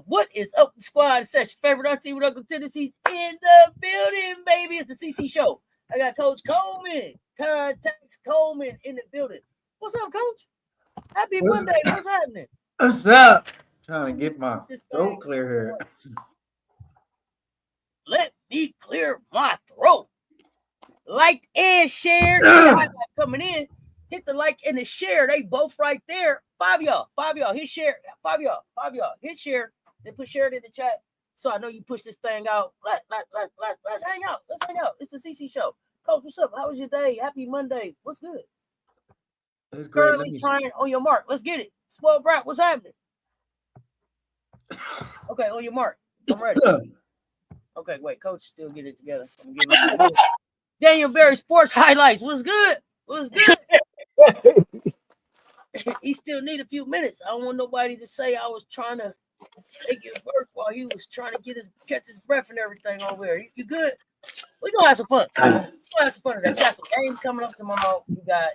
What is up, squad? It's your favorite auntie with Uncle Tennessee's in the building, baby. It's the CC show. I got Coach Coleman, Contacts Coleman in the building. What's up, Coach? Happy Monday. What's happening? What's up? Trying to get my throat clear here. Let me clear my throat. Liked and shared. Coming in. Hit the like and the share. They both right there. Five y'all. Hit share. Five y'all. Hit share. Then put share it in the chat. So I know you push this thing out. Let's hang out. Let's hang out. It's the CC show. Coach, what's up? How was your day? Happy Monday. What's good? It's great. Currently trying on your mark. Let's get it. Spoiled brat. What's happening? Okay, on your mark. I'm ready. Okay, wait. Coach, still get it together. Daniel Berry Sports Highlights. What's good? What's good? He still need a few minutes. I don't want nobody to say I was trying to make it work while he was trying to catch his breath and everything over there. You good? We gonna have some fun. We got some games coming up tomorrow. We got,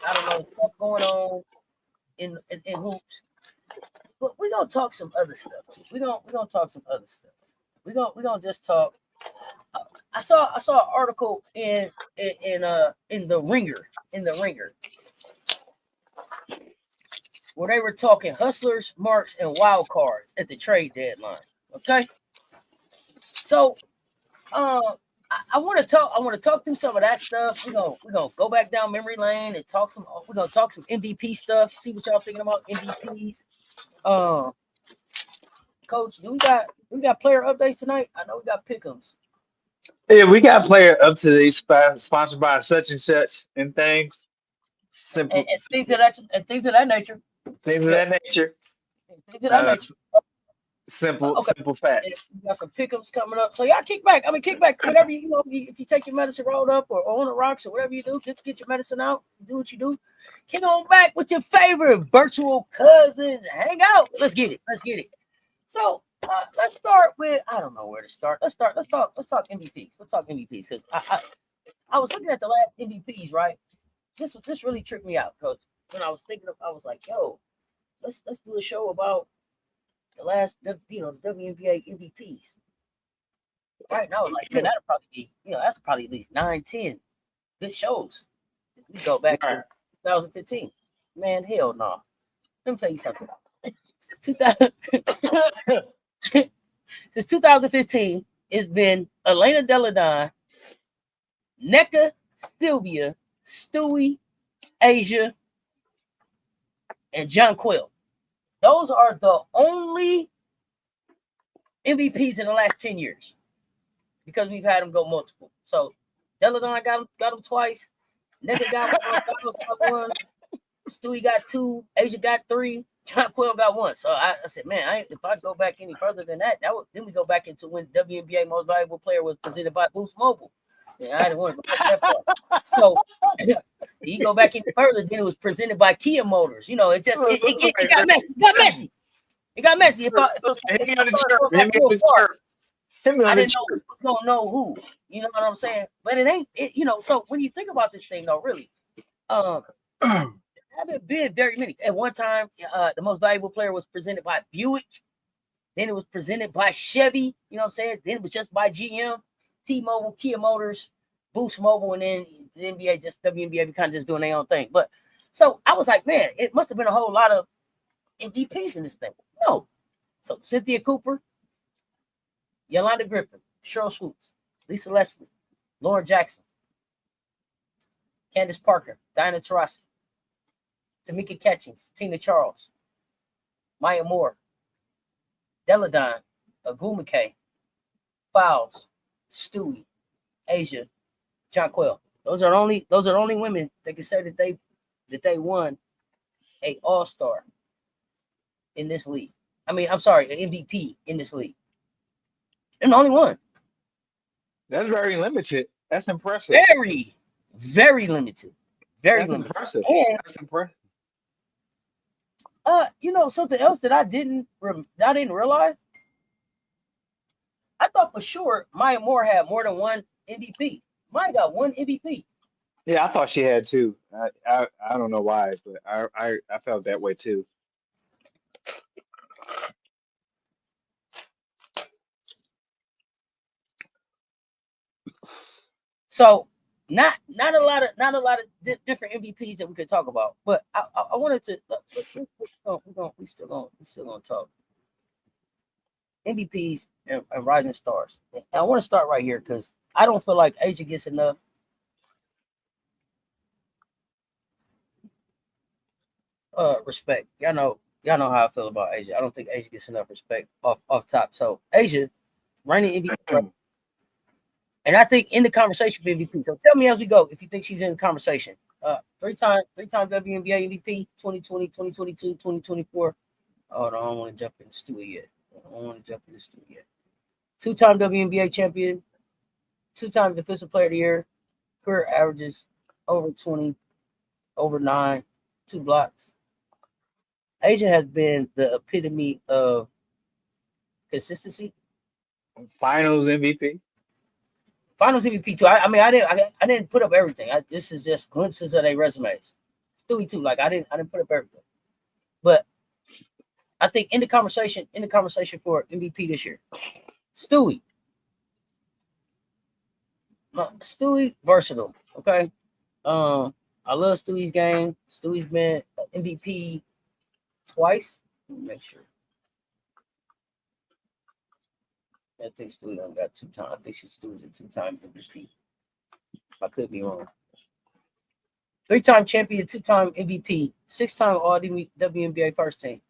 I don't know, stuff going on in hoops. But we gonna talk some other stuff too. We gonna talk some other stuff. We gonna just talk. I saw an article in the Ringer. Where they were talking hustlers, marks, and wild cards at the trade deadline. Okay, so I want to talk through some of that stuff. We're gonna go back down memory lane and talk some. We're gonna talk some MVP stuff. See what y'all thinking about MVPs. Coach, do we got player updates tonight? I know we got Pick Ems. Yeah, we got player up to these sponsored by such and such and things. Simple and things of that nature. Simple fact. We got some pickups coming up. So y'all kick back. Whatever if you take your medicine rolled up or on the rocks or whatever you do, just get your medicine out. Do what you do. Kick on back with your favorite virtual cousins. Hang out. Let's get it. So let's start with, I don't know where to start. Let's talk MVPs. Let's talk MVPs because I was looking at the last MVPs, right? This really tripped me out, Coach. When I was like, yo, let's do a show about the last, the WNBA MVPs. Right? And I was like, man, that'll probably be, that's probably at least 9-10 good shows. We go back to 2015. Man, hell no. Let me tell you something. Since 2015, it's been Elena Deladon, Nneka, Sylvia, Stewie, Asia, and John Quill. Those are the only MVPs in the last 10 years because we've had them go multiple. So Deladon got them twice. Nneka got one. Stewie got 2. Asia got 3. John Quill got 1. So I said, man, if I go back any further than that, then we go back into when WNBA Most Valuable Player was presented by Boost Mobile. Yeah, I didn't want to go back that far. So you go back any further, then it was presented by Kia Motors. It got messy. It got messy. I didn't know who. You know what I'm saying? But it ain't. So when you think about this thing, though, really, haven't been very many. At one time, the Most Valuable Player was presented by Buick. Then it was presented by Chevy. You know what I'm saying? Then it was just by GM. T-Mobile, Kia Motors, Boost Mobile, and then the NBA, just WNBA, be kind of just doing their own thing. But so I was like, man, it must have been a whole lot of MVPs in this thing. No. So Cynthia Cooper, Yolanda Griffin, Cheryl Swoops, Lisa Leslie, Lauren Jackson, Candace Parker, Diana Taurasi, Tamika Catchings, Tina Charles, Maya Moore, Deladon, Agumake, Fowles, Stewie, Asia, Jonquel. Those are the only women that can say that they won a All-Star in this league. I mean, I'm sorry, an MVP in this league. And the only one. That's very limited. That's impressive. Very, very limited. Very That's limited. impressive. And That's impressive. something else that I didn't realize. I thought for sure Maya Moore had more than one MVP. Maya got one MVP. Yeah, I thought she had two. I don't know why, but I felt that way too. So not a lot of different MVPs that we could talk about, but I wanted to. We still gonna talk MVPs and rising stars. And I want to start right here because I don't feel like Asia gets enough respect. Y'all know how I feel about Asia. I don't think Asia gets enough respect off top. So Asia, reigning MVP, and I think in the conversation for MVP. So tell me as we go if you think she's in the conversation. Three-time WNBA MVP, 2020, 2022, 2024. Oh, no, I don't want to jump in the Stewie yet. Two-time WNBA champion, two-time Defensive Player of the Year, career averages over 20, over 9, 2 blocks. Asia has been the epitome of consistency. Finals MVP. Finals MVP too. I didn't put up everything. This is just glimpses of their resumes. Stewie too. Like I didn't put up everything, but I think in the conversation for MVP this year, Stewie. Stewie versatile. Okay. I love Stewie's game. Stewie's been MVP twice. Let me make sure. I think Stewie done got 2 times. I think Stewie's a 2-time MVP. I could be wrong. 3-time champion, 2-time MVP, 6-time All WNBA first team.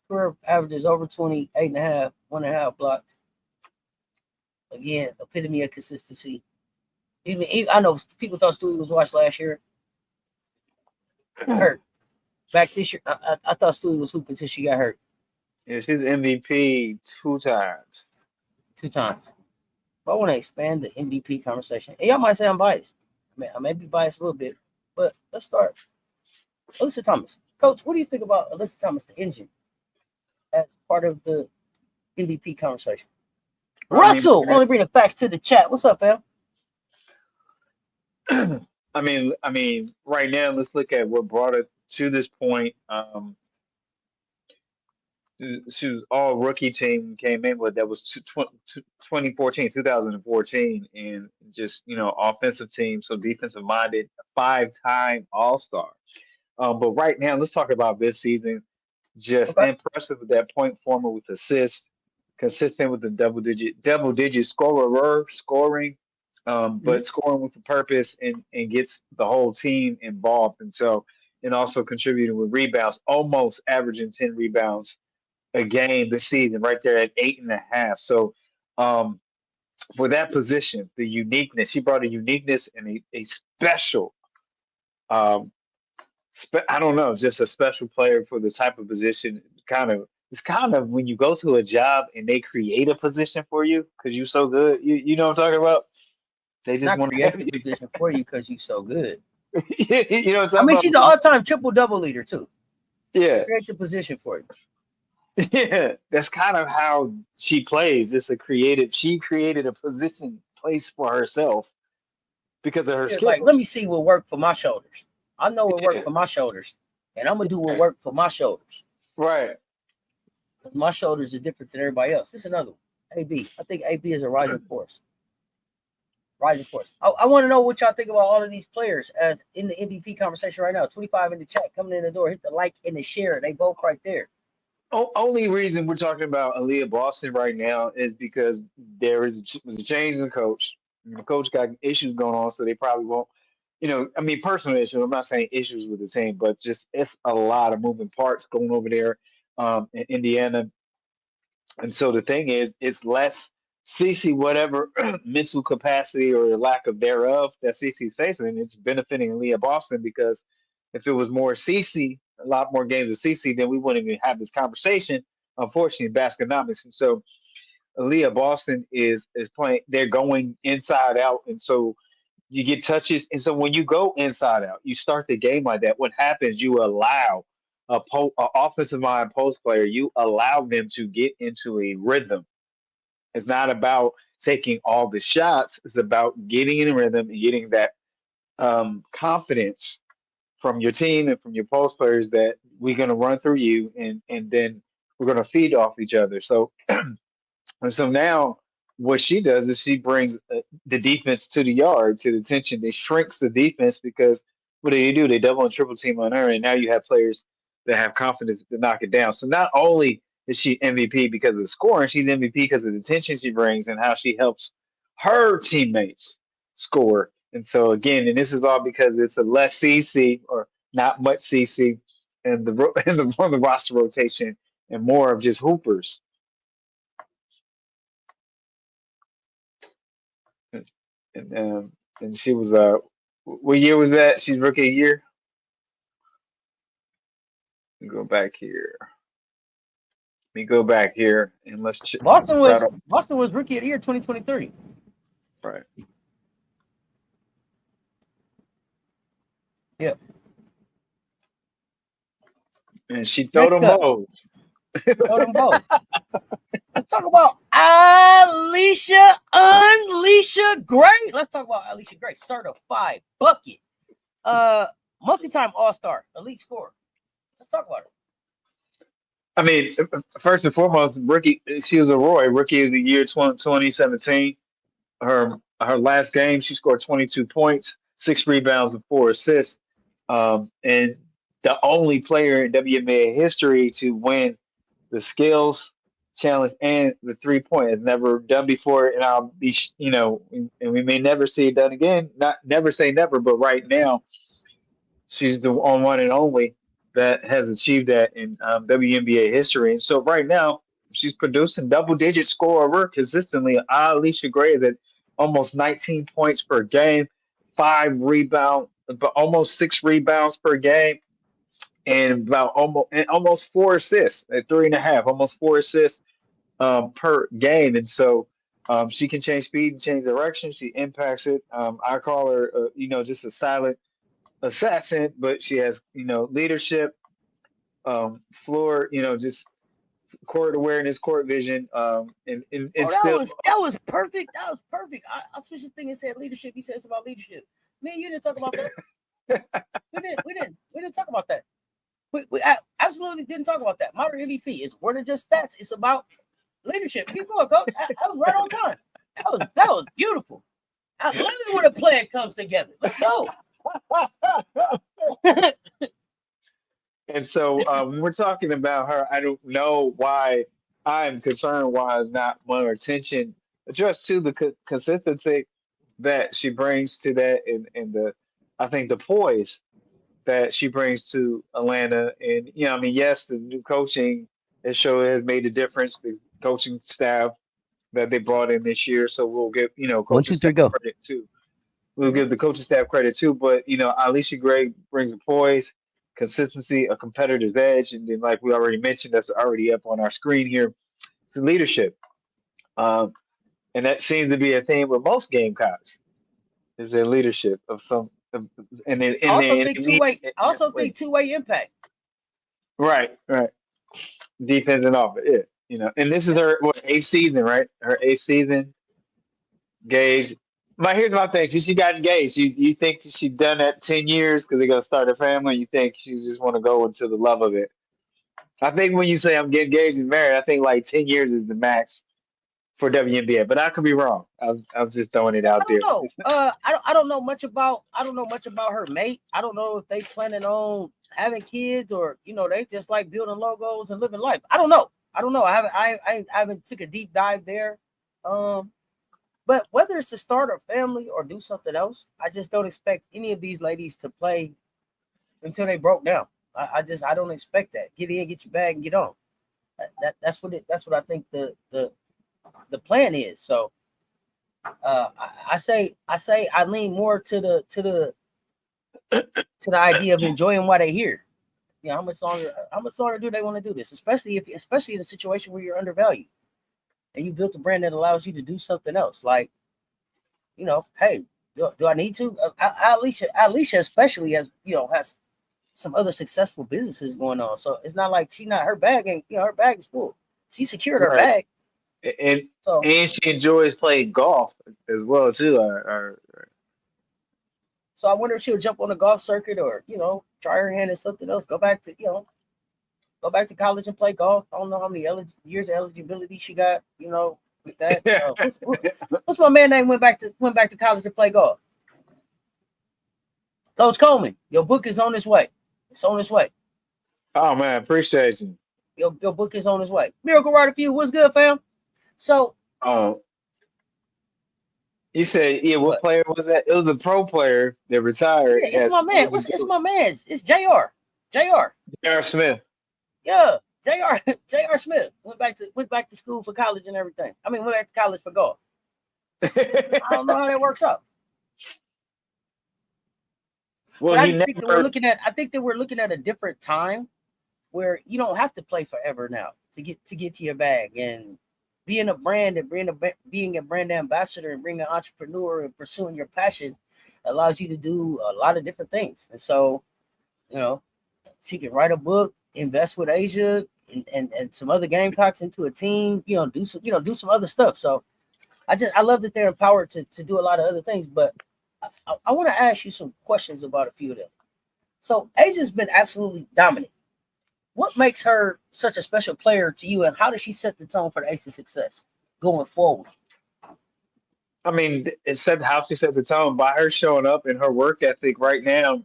Career averages over 20, 8.5, 1.5 blocks. Again, epitome of consistency. Even I know people thought Stewie was washed last year. Hurt. Back this year, I thought Stewie was hooping until she got hurt. Yeah, she's MVP 2 times. 2 times. But I want to expand the MVP conversation. And y'all might say I'm biased. I may be biased a little bit, but let's start. Alyssa Thomas. Coach, what do you think about Alyssa Thomas, the engine, as part of the MVP conversation? Russell, only bringing facts to the chat. What's up, fam? I mean, right now, let's look at what brought it to this point. She was all rookie team came in with that was 2014, and just offensive team, so defensive minded, 5-time All-Star. But right now, let's talk about this season. Just impressive with that point former with assists, consistent with the double digit scoring, but scoring with a purpose and gets the whole team involved. And also contributing with rebounds, almost averaging 10 rebounds a game this season, right there at 8.5. So for that position, the uniqueness, she brought a uniqueness and a special, I don't know, just a special player for the type of position. It's kind of when you go to a job and they create a position for you because you're so good. You know what I'm talking about? They just want to create the position for you because you're so good. You know what I'm talking about? She's the all-time triple-double leader too. Yeah. Create the position for you. Yeah, that's kind of how she plays. She created a position place for herself because of her skills. Like, let me see what worked for my shoulders. I know what worked for my shoulders, and I'm gonna do what worked for my shoulders. Right. My shoulders are different than everybody else. This is another one. AB. I think AB is a rising force. Rising force. I want to know what y'all think about all of these players as in the MVP conversation right now. 25 in the chat, coming in the door, hit the like and the share. They both right there. Only reason we're talking about Aaliyah Boston right now is because was a change in the coach. The coach got issues going on, so they probably won't. I mean, personal issues. I'm not saying issues with the team, but just it's a lot of moving parts going over there in Indiana. And so the thing is, it's less CC whatever mental capacity or lack of thereof that CC's facing, and it's benefiting Aaliyah Boston because if it was more CC, a lot more games of CC, then we wouldn't even have this conversation. Unfortunately, Basconomics, and so Aaliyah Boston is playing. They're going inside out, and so you get touches. And so when you go inside out, you start the game like that. What happens? You allow a offensive line post player. You allow them to get into a rhythm. It's not about taking all the shots. It's about getting in rhythm and getting that confidence from your team and from your post players that we're going to run through you and then we're going to feed off each other. So and so now what she does is she brings the defense to the yard, to the tension. They shrinks the defense because what do? They double and triple team on her, and now you have players that have confidence to knock it down. So not only is she MVP because of the scoring, she's MVP because of the tension she brings and how she helps her teammates score. And so again, and this is all because it's a less CC or not much CC and the roster rotation and more of just hoopers. And she was what year was that? She's rookie of the year. Let me go back here. Let me go back here and let's check. Boston was rookie of the year 2023. Right. Yeah. And she throw them bows. Throw them bows. Let's talk about Alicia Gray. Let's talk about Alicia Gray, certified bucket, multi-time All-Star, elite scorer. Let's talk about her. I mean, first and foremost, rookie. She was a Roy rookie of the year 2017. Her last game, she scored 22 points, 6 rebounds, and 4 assists. And the only player in WNBA history to win the skills challenge and the 3-point has never done before, and I'll be, and we may never see it done again. Not never say never, but right now, she's the one and only that has achieved that in WNBA history. And so right now, she's producing double-digit scorer consistently. Alicia Gray is at almost 19 points per game, 5 rebounds, but almost 6 rebounds per game, and about almost 4 assists at 3.5, almost 4 assists per game. And so she can change speed and change direction. She impacts it. I call her, just a silent assassin, but she has, leadership, floor, just court awareness, court vision, and still. That was perfect. That was perfect. I switched the thing and said leadership. You said it's about leadership. Me and you didn't talk about that. we didn't talk about that. We absolutely didn't talk about that. Modern MVP is more than just stats. It's about leadership. Keep going, coach. I was right on time. That was beautiful. I love it when a plan comes together. Let's go. And so when we're talking about her, I don't know why I'm concerned why it's not more attention just to the consistency that she brings to that and I think the poise that she brings to Atlanta. And, yes, the new coaching has made a difference. The coaching staff that they brought in this year. So we'll give, coaching staff credit too. We'll give the coaching staff credit too. But, Alicia Gray brings a poise, consistency, a competitor's edge. And then, like we already mentioned, that's already up on our screen here. It's leadership. And that seems to be a theme with most Gamecocks is their leadership of some. And then, I also think two-way impact. Right. Defense and offense, yeah. And this is her 8th season, right? Her 8th season. Gage. Here's my thing. She got engaged. You think she's done that 10 years because they're gonna start a family? You think she just want to go into the love of it? I think when you say I'm getting engaged and married, I think like 10 years is the max for WNBA, but I could be wrong. I'm just throwing it out I don't there. know. I don't know much about her mate. I don't know if they planning on having kids or they just like building logos and living life. I don't know. I haven't took a deep dive there. But whether it's to start a family or do something else, I just don't expect any of these ladies to play until they broke down. I don't expect that. Get in, get your bag, and get on. That's what I think the plan is. So I say I lean more to the idea of enjoying while they're here. How much longer do they want to do this? Especially in a situation where you're undervalued and you built a brand that allows you to do something else. Like, hey, do I need to? Alicia especially has some other successful businesses going on. So it's not like her bag is full. She secured her bag. And she enjoys playing golf as well too. So I wonder if she'll jump on the golf circuit or try her hand at something else. Go back to college and play golf. I don't know how many years of eligibility she got. With that. What's my man name went back to college to play golf? Coach Coleman. Your book is on its way. It's on its way. Oh man, appreciate you. Your book is on its way. Miracle Rider for you. What's good, fam? So. You said, what player was that? It was a pro player that retired. Yeah, it's my man. It's my man's. It's JR. JR Smith. Yeah, JR Smith went back to school for college and everything. I mean, went back to college for golf. I don't know how that works out. Well, I think that we're looking at a different time where you don't have to play forever now to get to your bag, and being a brand and being a brand ambassador and being an entrepreneur and pursuing your passion allows you to do a lot of different things. And so, she can write a book, invest with Asia and some other Gamecocks into a team, do some other stuff. So I love that they're empowered to do a lot of other things, but I want to ask you some questions about a few of them. So Asia's been absolutely dominant. What makes her such a special player to you, and how does she set the tone for the Aces' success going forward? I mean, how she sets the tone by her showing up and her work ethic right now.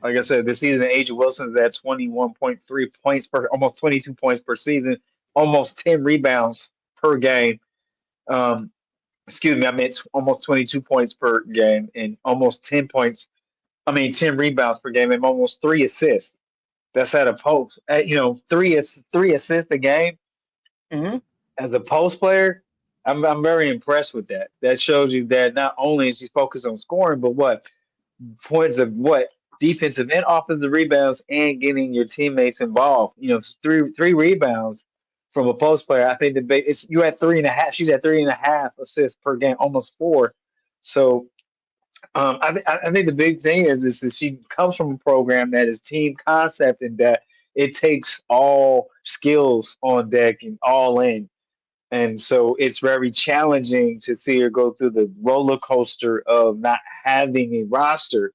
Like I said, this season, Asia Wilson's at 21.3 points almost 22 points per season, almost 10 rebounds per game. Excuse me, I meant almost 22 points per game and almost 10 rebounds per game and almost 3 assists. That's at a post. Three assists a game as a post player. I'm very impressed with that. That shows you that not only is she focused on scoring, but what defensive and offensive rebounds and getting your teammates involved. Three rebounds from a post player. I think you at 3.5. She's at 3.5 assists per game, almost 4. So I think the big thing is that she comes from a program that is team concept and that it takes all skills on deck and all in. And so it's very challenging to see her go through the roller coaster of not having a roster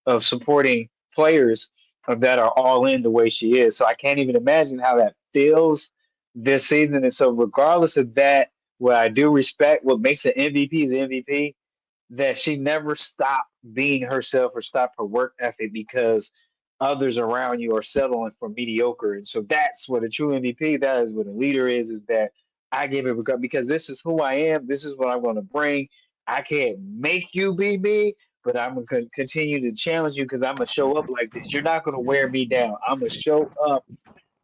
of supporting players that are all in the way she is. So I can't even imagine how that feels this season. And so regardless of that, what I do respect, what makes an MVP is an MVP, that she never stopped being herself or stopped her work ethic because others around you are settling for mediocre. And so that's what a true MVP, that is what a leader is that I give it because this is who I am. This is what I'm going to bring. I can't make you be me, but I'm going to continue to challenge you because I'm going to show up like this. You're not going to wear me down. I'm going to show up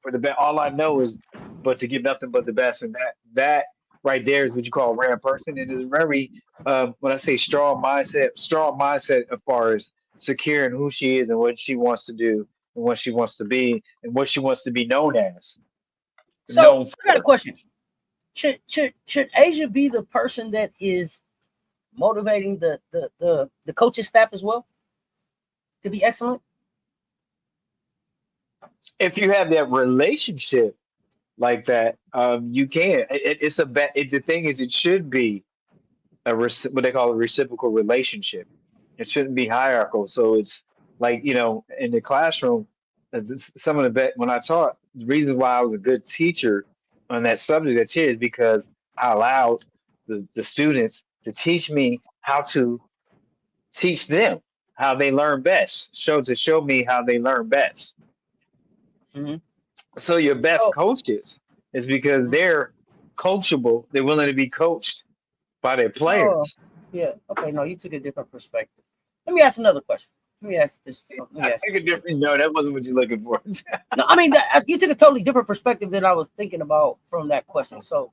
for the best. All I know is but to give nothing but the best. And that right there is what you call a rare person. It is very, when I say strong mindset as far as secure in who she is and what she wants to do and what she wants to be and what she wants to be known as. So I got a question. Should Asia be the person that is motivating the coaching staff as well to be excellent? If you have that relationship like that, you can. The thing is, it should be what they call a reciprocal relationship. It shouldn't be hierarchical. So it's like in the classroom, some of the when I taught, the reason why I was a good teacher on that subject is because I allowed the students to teach me how to teach them how they learn best. Show me how they learn best. Mm-hmm. So your best So, coaches is because they're coachable. They're willing to be coached by their oh, players. yeah. Okay, no, you took a different perspective. Let me ask another question. Let me ask this. Let me I ask think a this. different. No, that wasn't what you're looking for. No, I mean you took a totally different perspective than I was thinking about from that question. So,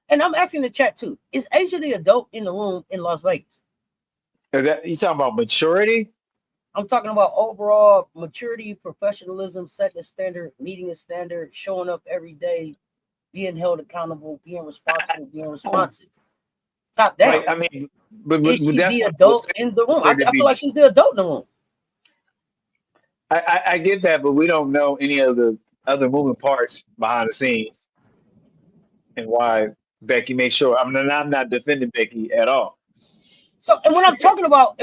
and I'm asking the chat too: is Asia the adult in the room in Las Vegas? You talking about maturity? I'm talking about overall maturity, professionalism, setting a standard, meeting a standard, showing up every day, being held accountable, being responsible, being responsive. Top down. Like I mean, but, Is but she that's the what I was adult saying in the room? I to feel be. like she's the adult in the room. I get that, but we don't know any of the other moving parts behind the scenes and why Becky made sure. I'm not defending Becky at all. So, and when I'm talking about,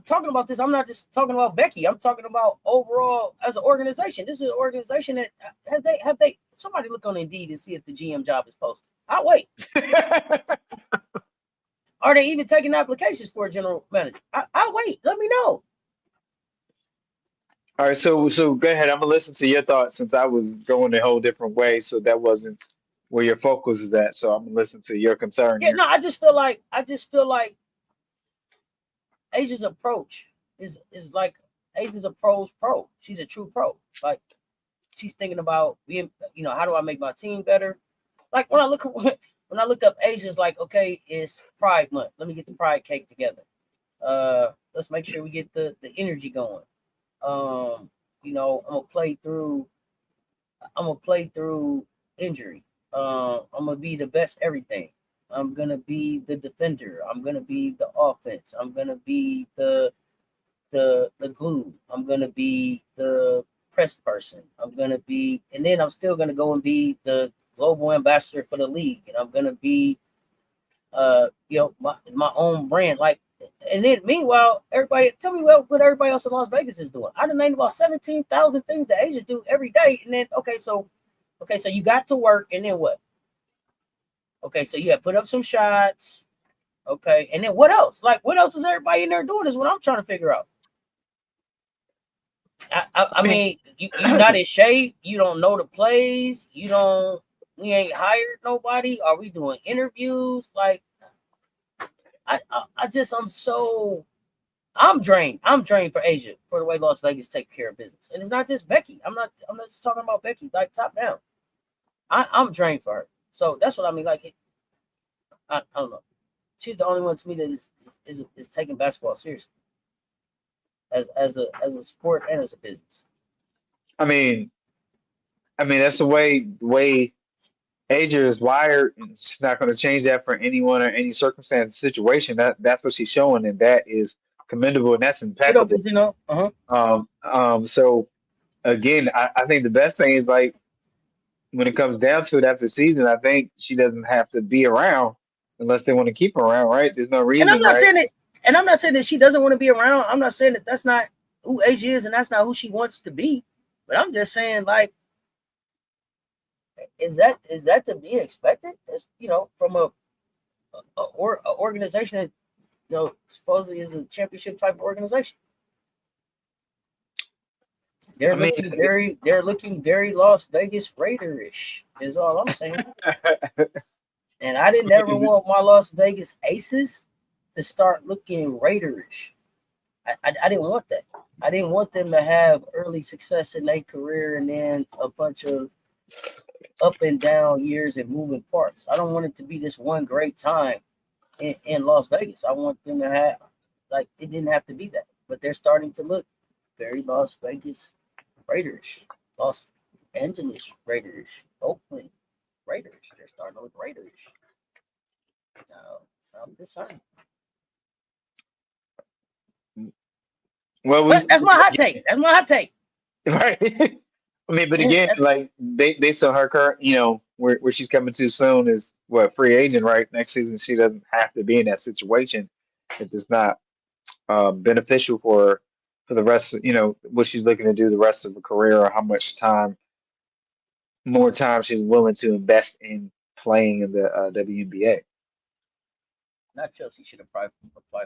talking about this, I'm not just talking about Becky. I'm talking about overall as an organization. This is an organization that have they somebody look on Indeed and see if the GM job is posted. I'll wait. Are they even taking applications for a general manager? I'll wait. Let me know. All right, so go ahead. I'm gonna listen to your thoughts since I was going a whole different way, so that wasn't where your focus is at. So I'm gonna listen to your concern Yeah, here. no, I just feel like Asia's approach is like Asia's a pro's pro. She's a true pro. Like she's thinking about being, how do I make my team better? Like when I look up Asia, it's like, okay, it's Pride Month. Let me get the Pride cake together. Let's make sure we get the energy going. I'm gonna play through injury. I'm gonna be the best everything. I'm gonna be the defender. I'm gonna be the offense. I'm gonna be the glue. I'm gonna be the press person. I'm gonna be, and then I'm still gonna go and be the global ambassador for the league, and I'm gonna be, my own brand. Like, and then meanwhile, everybody tell me what everybody else in Las Vegas is doing. I done named about 17,000 things that Asia do every day, and then okay, so you got to work, and then what? Okay, so you have put up some shots. Okay, and then what else? Like, what else is everybody in there doing? Is what I'm trying to figure out. I mean, you not in shape. You don't know the plays. We ain't hired nobody. Are we doing interviews? Like, I'm drained. I'm drained for Asia for the way Las Vegas take care of business. And it's not just Becky. I'm not just talking about Becky, like top down. I'm drained for her. So that's what I mean. Like, I don't know. She's the only one to me that is taking basketball seriously as a sport and as a business. I mean that's the way Asia is wired, and she's not going to change that for anyone or any circumstance or situation. That's what she's showing, and that is commendable and that's impeccable. So again, I think the best thing is like when it comes down to it after the season, I think she doesn't have to be around unless they want to keep her around, right? There's no reason, And I'm not right? saying it. And I'm not saying that she doesn't want to be around. I'm not saying that that's not who Asia is and that's not who she wants to be. But I'm just saying, like, is that to be expected? As from a organization that supposedly is a championship type of organization. They're looking very Las Vegas Raider-ish, is all I'm saying. And I didn't ever want my Las Vegas Aces to start looking Raiderish. I didn't want that. I didn't want them to have early success in their career and then a bunch of up and down years and moving parts. I don't want it to be this one great time in Las Vegas. I want them to have, like, it didn't have to be that, but they're starting to look very Las Vegas Raiderish, Los Angeles Raiderish, Oakland Raiders. They're starting to look Raiderish. I'm discerning. Well, But that's my hot take. That's my hot take. Right. I mean, but again, like they saw her current, where she's coming to soon is what, free agent, right? Next season, she doesn't have to be in that situation if it's not beneficial for the rest of, what she's looking to do the rest of her career, or how much more time she's willing to invest in playing in the WNBA. not Chelsea should apply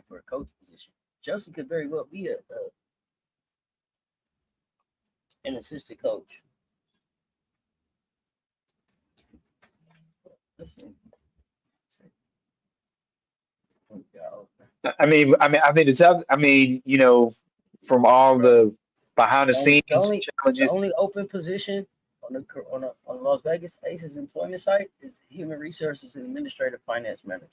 for a coach position. Chelsea could very well be an assistant coach. Let's see. I mean, from all the behind the scenes The challenges. only open position on the Las Vegas Aces employment site is human resources and administrative finance manager.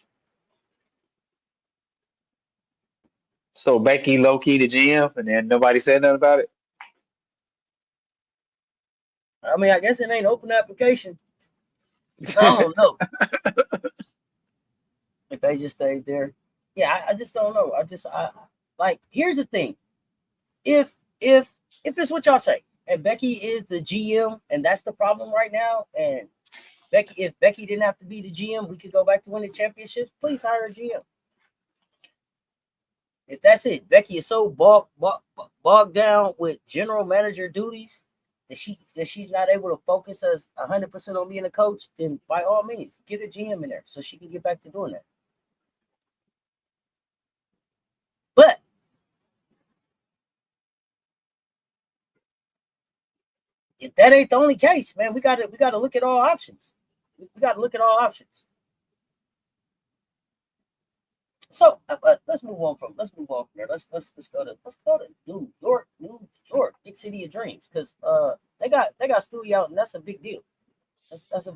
So Becky low-key the GM, and then nobody said nothing about it. I mean, I guess it ain't open application. I don't know. If they just stays there. Yeah, I just don't know. I like, here's the thing. If it's what y'all say, and Becky is the GM, and that's the problem right now, and if Becky didn't have to be the GM, we could go back to winning championships. Please hire a GM. If that's it, Becky is so bogged down with general manager duties that she's not able to focus us 100% on being a coach, then by all means, get a GM in there so she can get back to doing that. But if that ain't the only case, man, we gotta look at all options. We gotta look at all options. So let's move on from there. Let's go to New York, big city of dreams, because they got Stewie out, and that's a big deal. That's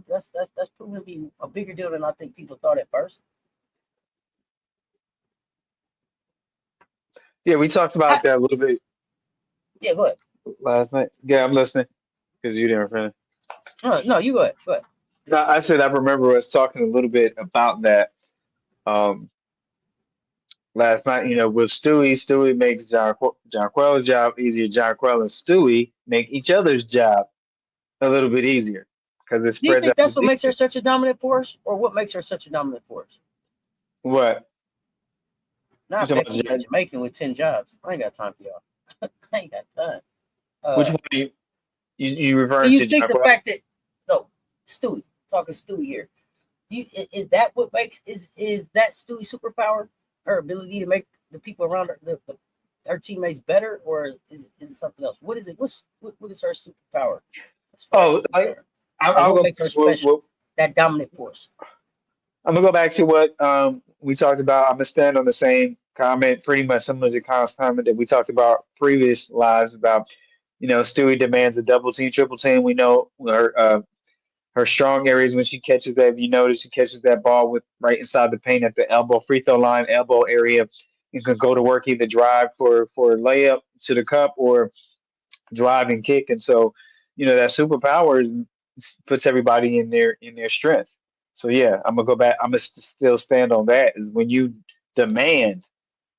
proven to be a bigger deal than I think people thought at first. Yeah, we talked about that a little bit. Yeah, go ahead. Last night. Yeah, I'm listening because you didn't finish. No, you go ahead. Go ahead. No, I said I remember us talking a little bit about that last night. With Stewie makes Jonquel's job easier. Jonquel and Stewie make each other's job a little bit easier because it Do you spreads think out. that's what makes her such a dominant force, or what makes her such a dominant force? What? Not Becky, a Jamaican with 10 jobs. I ain't got time for y'all. I ain't got time. Which one are you referring do to? You think the fact that Stewie, talking Stewie here, is that what makes is that Stewie's superpower? Her ability to make the people around her, her teammates better, or is it something else? What is it? What is her superpower? I'll what go makes her special? That dominant force. I'm gonna go back to what we talked about. I'm gonna stand on the same comment, pretty much similar to Kyle's comment that we talked about previous lives about. Stewie demands a double team, triple team. We know her strong areas when she catches that. If you notice, she catches that ball with right inside the paint at the elbow, free throw line, elbow area. You can go to work, either drive for a layup to the cup or drive and kick. And so, that superpower puts everybody in their strength. So yeah, I'm gonna go back. I'm gonna still stand on that. Is when you demand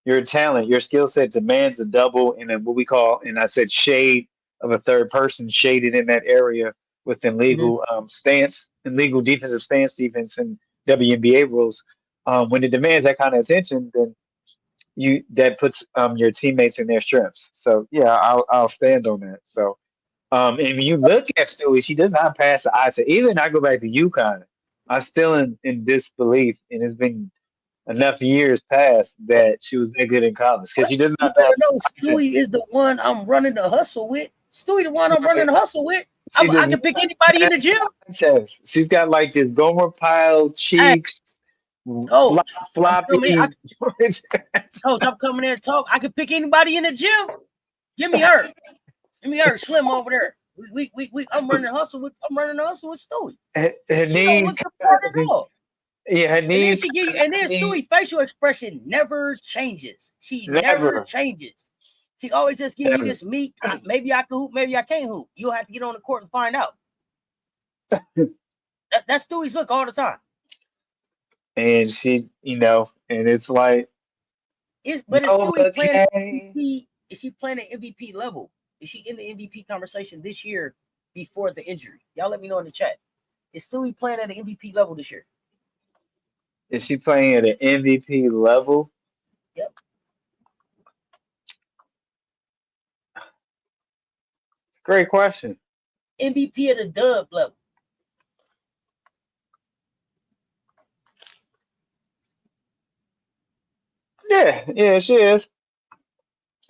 your talent, your skill set demands a double and then what we call, and I said shade of a third person shaded in that area within legal stance and legal defensive stance defense and WNBA rules. When it demands that kind of attention, then that puts your teammates in their strengths. So yeah, I'll stand on that. So and when you look at Stewie, she does not pass the eye test. Even I go back to UConn, I'm still in disbelief, and it's been enough years past that she was that good in college because she does not pass. Stewie is the one I'm running the hustle with. Stewie, the one I'm running the hustle with. I can pick anybody in the gym. She's got like this Gomer Pyle cheeks, floppy. Coach, I'm coming in and talk. I can pick anybody in the gym. Give me her. Give me her. Slim over there. I'm running the hustle with Stewie. She don't look the part at all. Yeah, and then Stewie's facial expression never changes. She never changes. She always just give you this meek. Maybe I can hoop, maybe I can't hoop. You'll have to get on the court and find out. That's Stewie's look all the time. And she, and it's like, is Stewie playing at MVP? Is she playing at MVP level? Is she in the MVP conversation this year before the injury? Y'all let me know in the chat. Is Stewie playing at an MVP level this year? Is she playing at an MVP level? Yep. Great question. MVP at a dub level. Yeah, she is.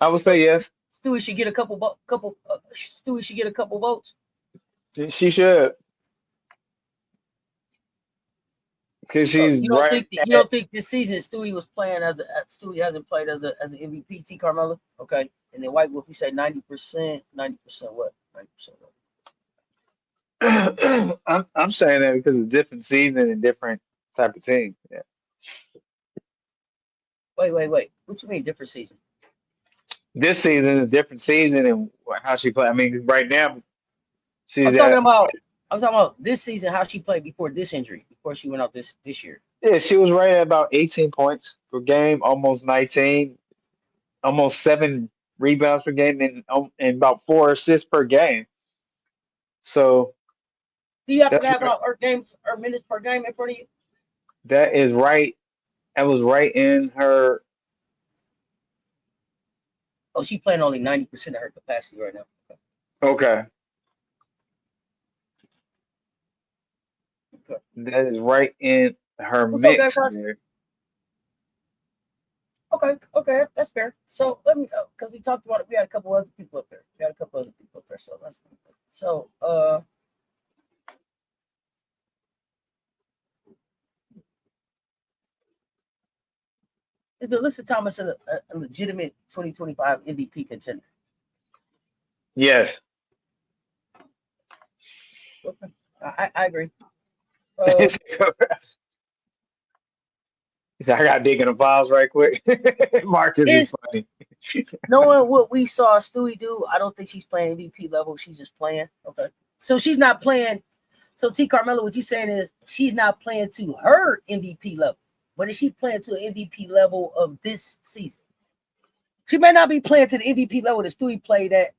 I would say yes. Stewie should get a couple Stewie should get a couple votes. She should, because So she's right you at. don't think this season Stewie was playing Stewie hasn't played as an MVP? T. Carmella, okay, and then White Wolf, you say 90%, 90% what? 90% what? I'm saying that because it's different season and different type of team. Yeah. Wait. What you mean different season? This season is a different season and how she play. I mean, right now she's I'm talking about this season, how she played before this injury, before she went out this year. yeah, she was right at about 18 points per game, almost 19, almost 7 rebounds per game, and about 4 assists per game. So Do you happen that's to have right. her minutes per game in front of you? That is right. That was right in her. Oh, she's playing only 90% of her capacity right now. Okay. Okay. That is right in her What's up, mix guys? there. Okay, that's fair. So let me, because we talked about it, we had a couple other people up there. So is Alyssa Thomas a legitimate 2025 MVP contender? Yes. Okay. I agree. I got to dig in the files right quick. Marcus is funny. Knowing what we saw Stewie do, I don't think she's playing MVP level. She's just playing. Okay. So she's not playing. So T. Carmella, what you're saying is she's not playing to her MVP level, but is she playing to an MVP level of this season? She may not be playing to the MVP level that Stewie played at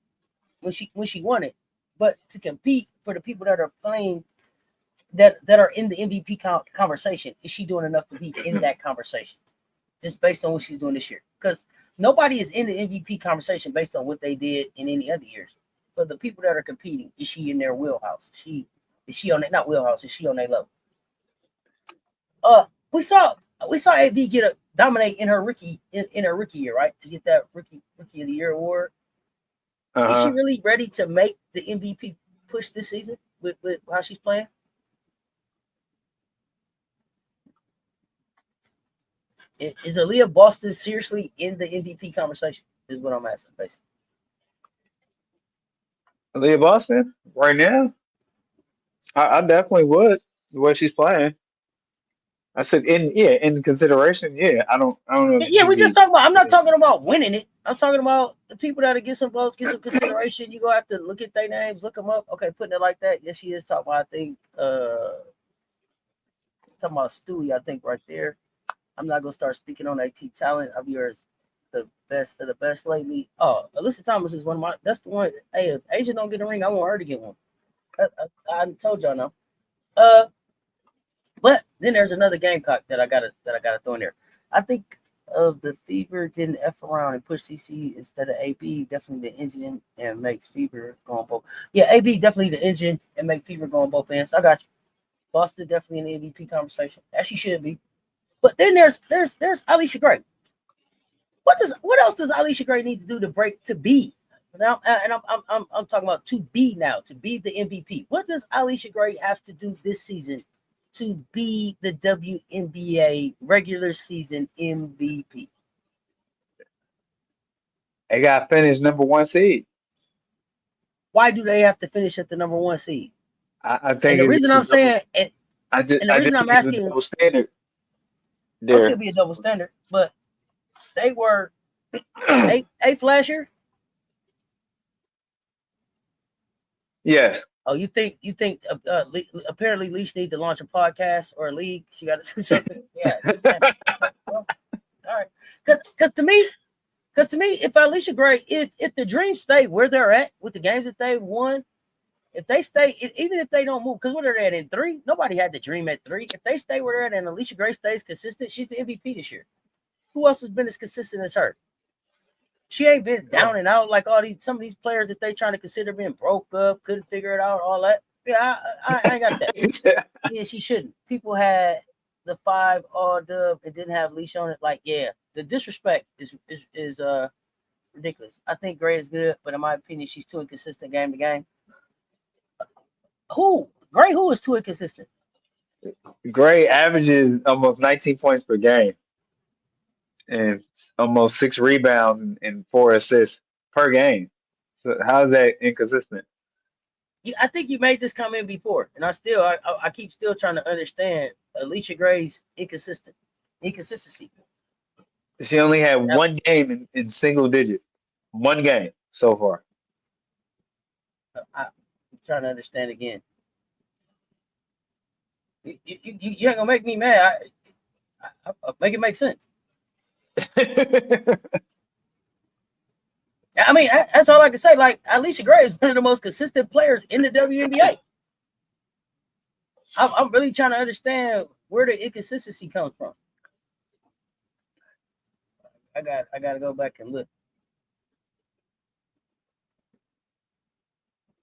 when she won it, but to compete for the people that are playing that are in the MVP conversation, is she doing enough to be in that conversation? Just based on what she's doing this year, because nobody is in the MVP conversation based on what they did in any other years. For the people that are competing, is she in their wheelhouse? Is she on that, not wheelhouse? Is she on that level? We saw AB dominate in her rookie year, right? To get that rookie of the year award. Is she really ready to make the MVP push this season with how she's playing? Is Aaliyah Boston seriously in the MVP conversation? Is what I'm asking, basically. Aaliyah Boston right now, I definitely would the way she's playing. I said in consideration. Yeah, I don't know. Yeah, we just talking about. I'm not talking about winning it. I'm talking about the people that get some votes, get some consideration. You go have to look at their names, look them up. Okay, putting it like that. Yes, she is talking about. I think talking about Stewie. I think right there. I'm not gonna start speaking on AT talent of yours, the best of the best lately. Oh, Alyssa Thomas is one of my. That's the one. Hey, if Asia don't get a ring, I want her to get one. I told y'all no. But then there's another Gamecock that I gotta throw in there. I think the Fever didn't F around and push CC instead of AB. Definitely the engine and makes Fever go on both. Yeah, AB definitely the engine and make Fever go on both ends. I got you. Boston definitely in the MVP conversation. As she should be. But then there's Alicia Gray. What else does Alicia Gray need to do to break to be? Now, and I'm talking about to be now, to be the MVP. What does Alicia Gray have to do this season to be the WNBA regular season MVP? They got finished number 1 seed. Why do they have to finish at the number 1 seed? I think and the reason I'm saying, I just think asking, it's a double standard. There could be a double standard, but they were a flasher. Yes. Oh, you think apparently Leash need to launch a podcast or a league? She got to do something. Yeah. Well, all right. Because to me, if Alicia Gray, if the Dreams stay where they're at with the games that they've won, if they stay, even if they don't move, because what are they at in 3? Nobody had the Dream at 3. If they stay where they're at and Alicia Gray stays consistent, she's the MVP this year. Who else has been as consistent as her? She ain't been down and out like some of these players that they trying to consider being broke up, couldn't figure it out, all that. Yeah, I ain't got that. Yeah, she shouldn't. People had the 5 all dub and didn't have leash on it, like, yeah, the disrespect is ridiculous. I think Gray is good, but in my opinion, she's too inconsistent game to game. Gray who is too inconsistent? Gray averages almost 19 points per game and almost 6 rebounds and 4 assists per game. So how is that inconsistent? I think you made this comment before, and I keep still trying to understand Alicia Gray's inconsistency. She only had one game in single digit. One game so far. I'm trying to understand again. You ain't gonna make me mad. I make it make sense. I mean, that's all I can say. Like, Alicia Gray is one of the most consistent players in the WNBA. I'm really trying to understand where the inconsistency comes from. I got to go back and look.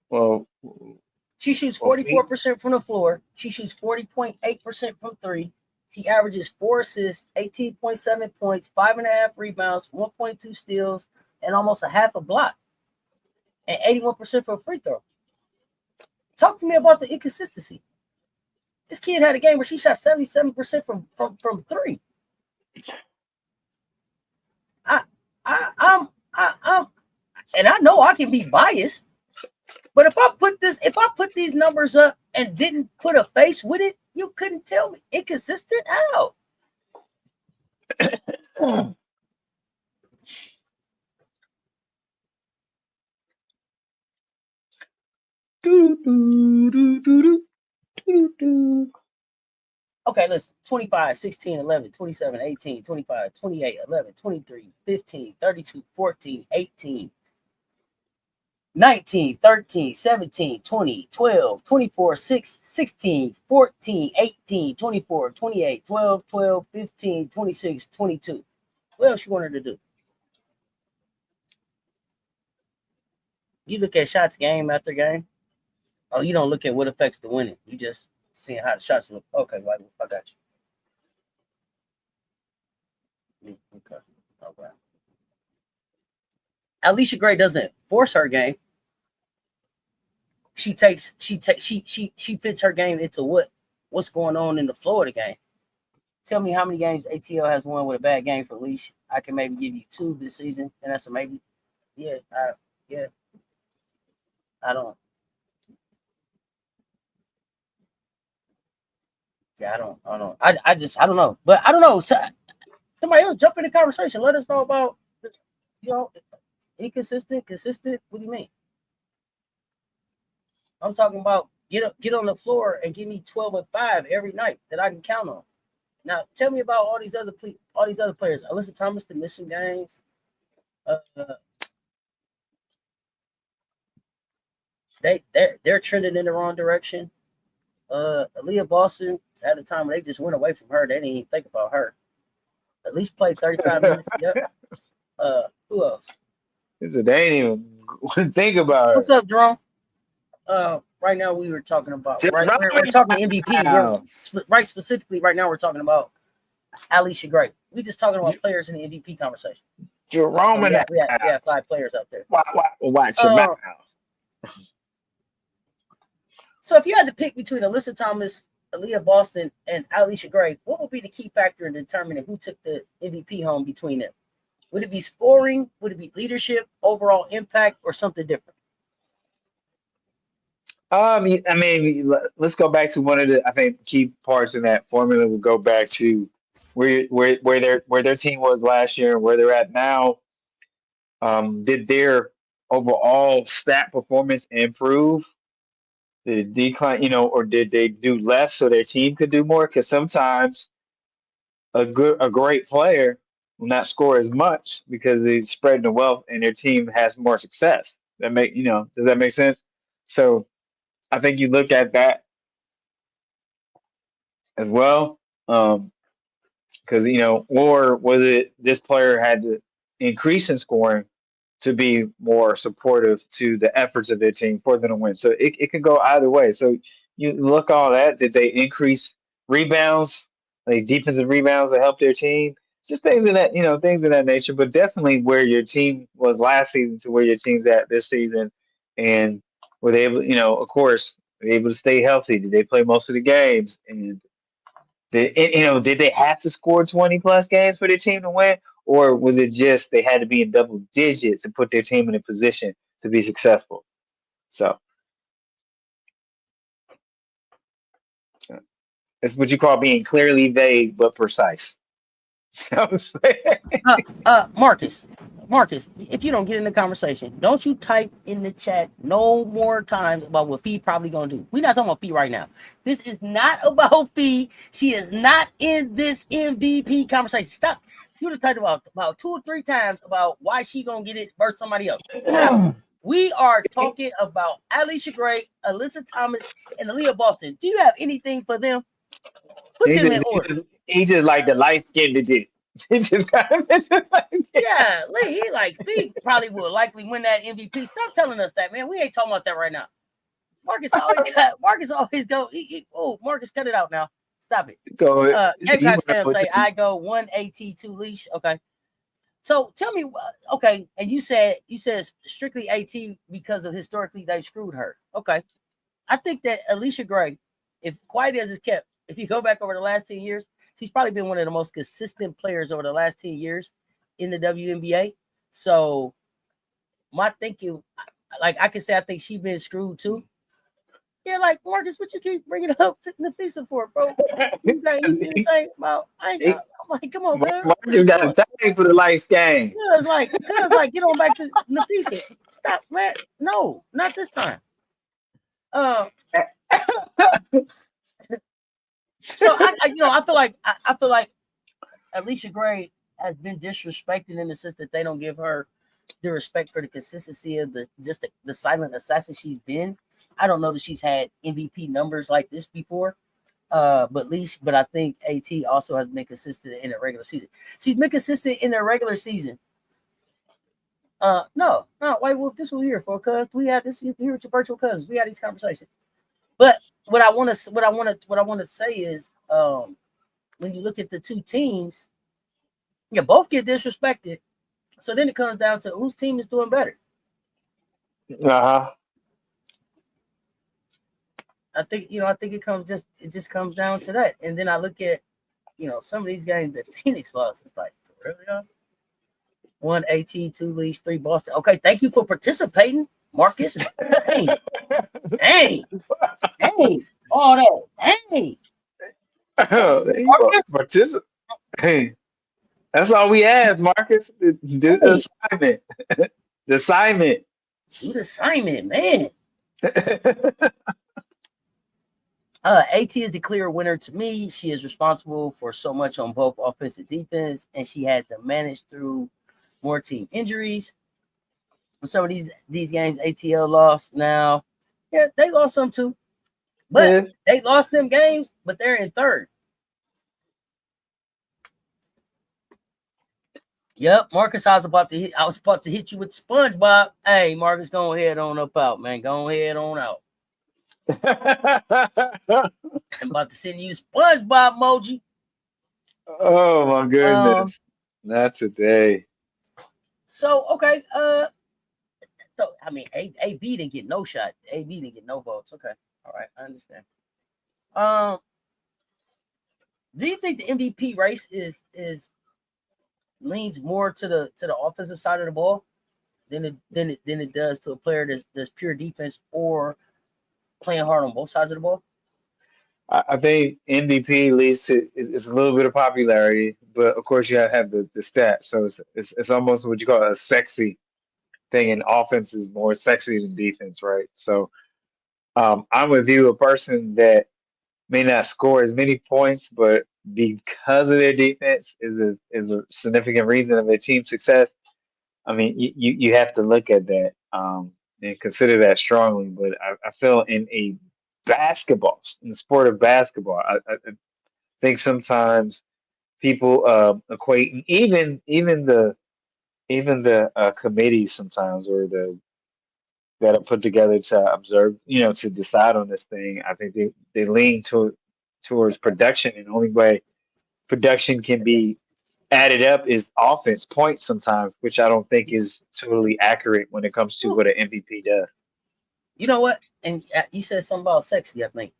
Well, she shoots 44% from the floor. She shoots 40.8% from 3. She averages 4 assists, 18.7 points, 5.5 rebounds, 1.2 steals, and almost a half a block, and 81% for a free throw. Talk to me about the inconsistency. This kid had a game where she shot 77% from 3. I'm and I know I can be biased, but if I put these numbers up and didn't put a face with it, you couldn't tell me inconsistent. How? Okay, listen. 25, 16, 11, 27, 18, 25, 28, 11, 23, 15, 32, 14, 18, 19, 13, 17, 20, 12, 24, 6, 16, 14, 18, 24, 28, 12, 12, 15, 26, 22. What else you want her to do? You look at shots game after game. Oh, you don't look at what affects the winning. You just seeing how the shots look. Okay, well, I got you. Okay. Okay. Alicia Gray doesn't force her game. She fits her game into what's going on in the flow of the game. Tell me how many games ATL has won with a bad game for Leash. I can maybe give you 2 this season, and that's a maybe. Yeah, I don't. Yeah, I don't. I don't know. But I don't know. So, somebody else jump in the conversation. Let us know about, inconsistent, consistent. What do you mean? I'm talking about get on the floor and give me 12 and 5 every night that I can count on. Now, tell me about all these other players. Alyssa Thomas, the missing games. They're trending in the wrong direction. Aaliyah Boston, at the time when they just went away from her, they didn't even think about her. At least played 35 minutes. Yep. Who else? They ain't even think about her. What's up, Jerome? Right now we were talking about we're talking MVP. Right, specifically right now we're talking about Alicia Gray. We just talking about players in the MVP conversation. Jerome, so we have 5 players out there. Watch your mouth. So if you had to pick between Alyssa Thomas, Aaliyah Boston, and Alicia Gray, what would be the key factor in determining who took the MVP home between them? Would it be scoring? Would it be leadership, overall impact, or something different? I mean, let's go back to one of the, I think, key parts in that formula. We'll go back to where their team was last year and where they're at now. Did their overall stat performance improve? Did it decline, or did they do less so their team could do more? Because sometimes a great player will not score as much because they spread the wealth and their team has more success. Does that make sense? So I think you look at that as well, because or was it this player had to increase in scoring to be more supportive to the efforts of their team for them to win? So it could go either way. So you look all that. Did they increase rebounds? like defensive rebounds to help their team. Just things in that, things of that nature. But definitely where your team was last season to where your team's at this season, and were they able, of course, were they able to stay healthy? Did they play most of the games? And did they have to score 20 plus games for their team to win, or was it just they had to be in double digits and put their team in a position to be successful? So it's what you call being clearly vague but precise. Marcus, if you don't get in the conversation, don't you type in the chat no more times about what Fee probably gonna do. We're not talking about Fee right now. This is not about Fee. She is not in this MVP conversation. Stop. You would have typed about 2 or 3 times about why she gonna get it versus somebody else. Stop. We are talking about Alicia Gray, Alyssa Thomas, and Aaliyah Boston. Do you have anything for them? Put them in order. He's just like the light skinned dude. He just kind of yeah, he like he probably will likely win that MVP. Stop telling us that, man. We ain't talking about that right now. Marcus always go. Marcus, cut it out now. Stop it. Go ahead. Gamecock fans say I go 1 AT 2 leash. Okay. So tell me, okay, and you said strictly AT because of historically they screwed her. Okay. I think that Alicia Gray, if quiet as is kept, if you go back over the last 10 years, she's probably been one of the most consistent players over the last 10 years in the WNBA. So my thinking, like I can say, I think she's been screwed too. Yeah, like Marcus, what you keep bringing up Nafisa for, bro? You got anything to say about? I'm like, come on, man. Marcus got a thing for the light skin. Yeah, it's like, get on back to Nafisa. Stop, man. No, not this time. So I feel like Alicia Gray has been disrespected in the sense that they don't give her the respect for the consistency of the silent assassin she's been. I don't know that she's had MVP numbers like this before. But I think AT also has been consistent in the regular season. She's been consistent in the regular season. No, White Wolf, this was here for cuz we had this here with your virtual cousins. We had these conversations. But what I want to say is when you look at the two teams, you both get disrespected. So then it comes down to whose team is doing better. Uh-huh. I think it just comes down to that. And then I look at some of these games that Phoenix lost. It's like, really? 1 AT, 2 leash, 3 Boston. Okay, thank you for participating, Marcus. Hey, all that. Hey. Marcus? Hey, that's all we asked, Marcus. Do the assignment. The assignment. Do the assignment, man. AT is the clear winner to me. She is responsible for so much on both offense and defense, and she had to manage through more team injuries. Some of these games ATL lost. Now, yeah, they lost some too, but they lost them games. But they're in third. Yep, Marcus, I was about to hit you with SpongeBob. Hey, Marcus, go ahead on up out, man. Go ahead on out. I'm about to send you SpongeBob emoji. Oh my goodness. That's a day. So okay, so I mean AB didn't get no shot. AB didn't get no votes. Okay. All right, I understand. Do you think the MVP race is leans more to the offensive side of the ball than it does to a player that's pure defense or playing hard on both sides of the ball? I think MVP leads to it's a little bit of popularity, but of course you gotta have the stats. So it's almost what you call a sexy thing, and offense is more sexy than defense, right? So I'm with you, a person that may not score as many points, but because of their defense is a significant reason of their team success. I mean, you have to look at that and consider that strongly. But I feel in in the sport of basketball, I think sometimes people equate even the committees sometimes or the that are put together to observe, to decide on this thing. I think they lean towards production, and the only way production can be added up is offense points sometimes, which I don't think is totally accurate when it comes to what an MVP does. You know what? And you said something about sexy, I think.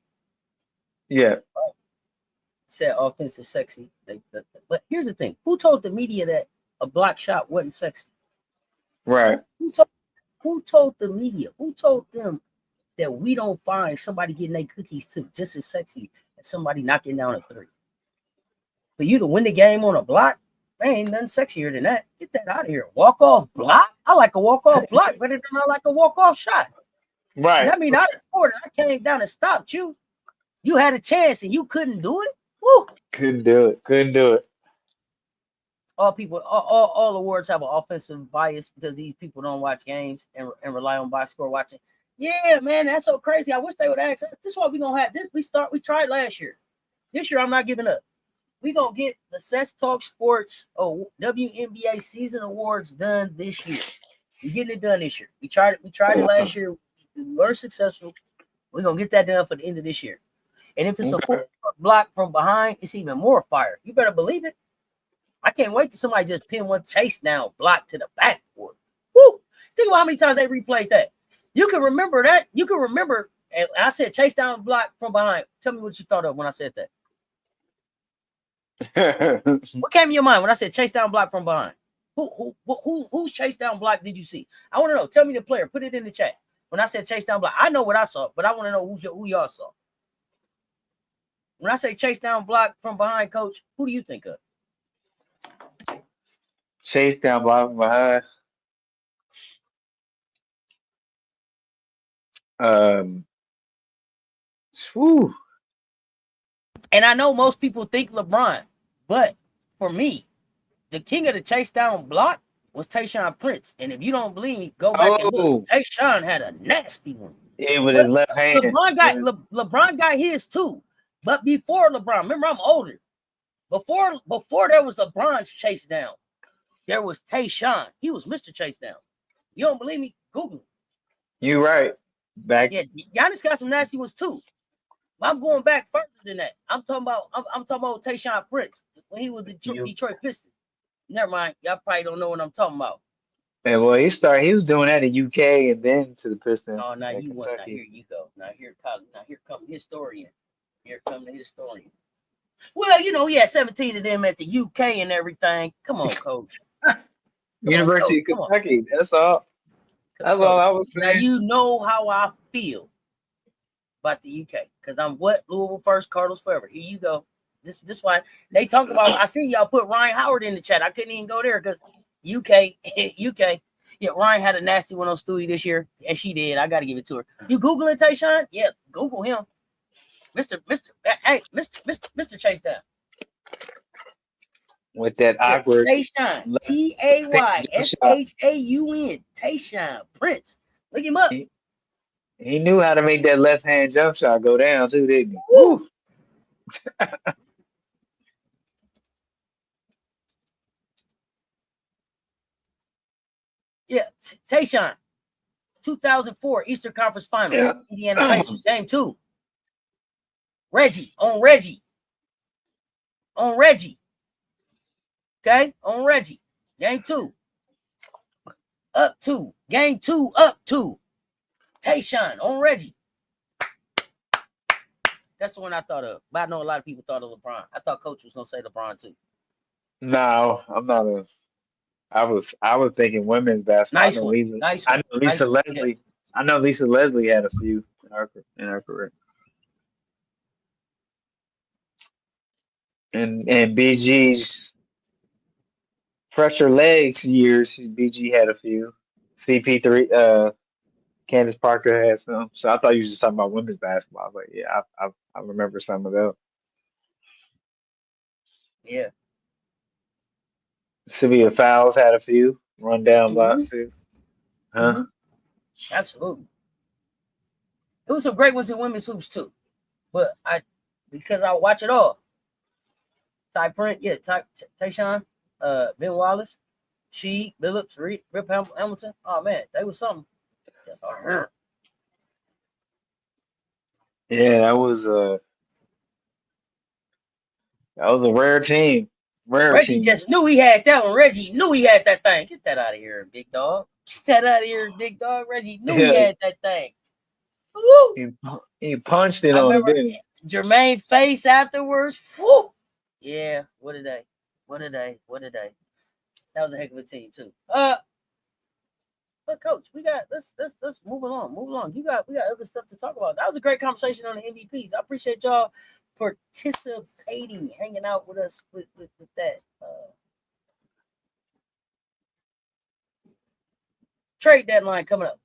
Yeah. You said offense is sexy. But here's the thing. Who told the media that a block shot wasn't sexy? Right. Who told the media? Who told them that we don't find somebody getting their cookies too just as sexy as somebody knocking down a three? For you to win the game on a block, man, ain't nothing sexier than that. Get that out of here. Walk off block. I like a walk off block better than I like a walk off shot. Right. I mean, I scored and I came down and stopped you. You had a chance and you couldn't do it. Woo. Couldn't do it. All awards have an offensive bias because these people don't watch games and rely on box score watching. Yeah, man, that's so crazy. I wish they would ask us. This is why we're gonna have this. We tried last year. This year, I'm not giving up. We're gonna get the Cess Talk Sports WNBA season awards done this year. We're getting it done this year. We tried it last year. We were successful. We're gonna get that done for the end of this year. And if it's a full block from behind, it's even more fire. You better believe it. I can't wait till somebody just pin one chase down block to the backboard. Woo! Think about how many times they replayed that. You can remember that. You can remember. And I said chase down block from behind. Tell me what you thought of when I said that. What came to your mind when I said chase down block from behind? Whose chase down block did you see? I want to know. Tell me the player. Put it in the chat. When I said chase down block, I know what I saw, but I want to know who y'all saw. When I say chase down block from behind, coach, who do you think of? Chase down block from behind. Whew. And I know most people think LeBron, but for me, the king of the chase down block was Tayshaun Prince. And if you don't believe me, go back and look. Tayshaun had a nasty one. Yeah, with his left hand. LeBron got his too. But before LeBron, remember I'm older. Before there was LeBron's chase down, there was Tayshaun. He was Mr. Chase Down. You don't believe me? Google it. You right. Yeah, Giannis got some nasty ones too. But I'm going back further than that. I'm talking about Tayshaun Prince when he was the Detroit Pistons. Never mind. Y'all probably don't know what I'm talking about. And well, he was doing that in UK and then to the Pistons. Oh, now you want. Now here you go. Now here come the historian. Here come the historian. Well, you know, he had 17 of them at the UK and everything. Come on, coach. University of Kentucky. That's all. That's all I was saying. Now you know how I feel about the UK because I'm what Louisville first, Cardinals forever. Here you go. This why they talk about. I seen y'all put Ryan Howard in the chat. I couldn't even go there because UK. Yeah, Ryan had a nasty one on Stewie this year, and she did. I got to give it to her. You Googling Tayshaun? Yeah, Google him, Mr. Chase Down. With that awkward Tayshaun, Tayshun, Tayshaun Prince. Look him up. He knew how to make that left hand jump shot go down too, didn't he? Woo! Yeah, Tayshaun, 2004 Eastern Conference Finals, yeah. Indiana Pacers, game 2. Reggie. Okay, on Reggie. Game 2. Up 2. Game 2, up 2. Tayshaun on Reggie. That's the one I thought of. But I know a lot of people thought of LeBron. I thought Coach was gonna say LeBron too. No, I'm not a. I was thinking women's basketball. Nice one. I know Lisa Leslie. Yeah. I know Lisa Leslie had a few in her career. And BG's fresher legs years, BG had a few. CP3, Candace Parker had some. So I thought you were just talking about women's basketball. But yeah, I remember some of those. Yeah. Sylvia Fowles had a few. Run down block too. Huh? Mm-hmm. Absolutely. There was some great ones in women's hoops too. But because I watch it all. Ty Print, yeah, Tayshaun, Ben Wallace, She, Billups, Rip Hamilton. Oh man, they was something. Yeah, that That was a rare team. Rare Reggie team. just knew he had that one. Reggie knew he had that thing. Get that out of here, big dog. Get that out of here, big dog. Reggie knew he Yeah, had that thing. Woo! he punched it I on the remember bench. Jermaine's face afterwards. Woo! Yeah, what a day. What a day. What a day. That was a heck of a team too. But coach, let's move along. Move along. We got other stuff to talk about. That was a great conversation on the MVPs. I appreciate y'all participating, hanging out with us with that. Trade deadline coming up.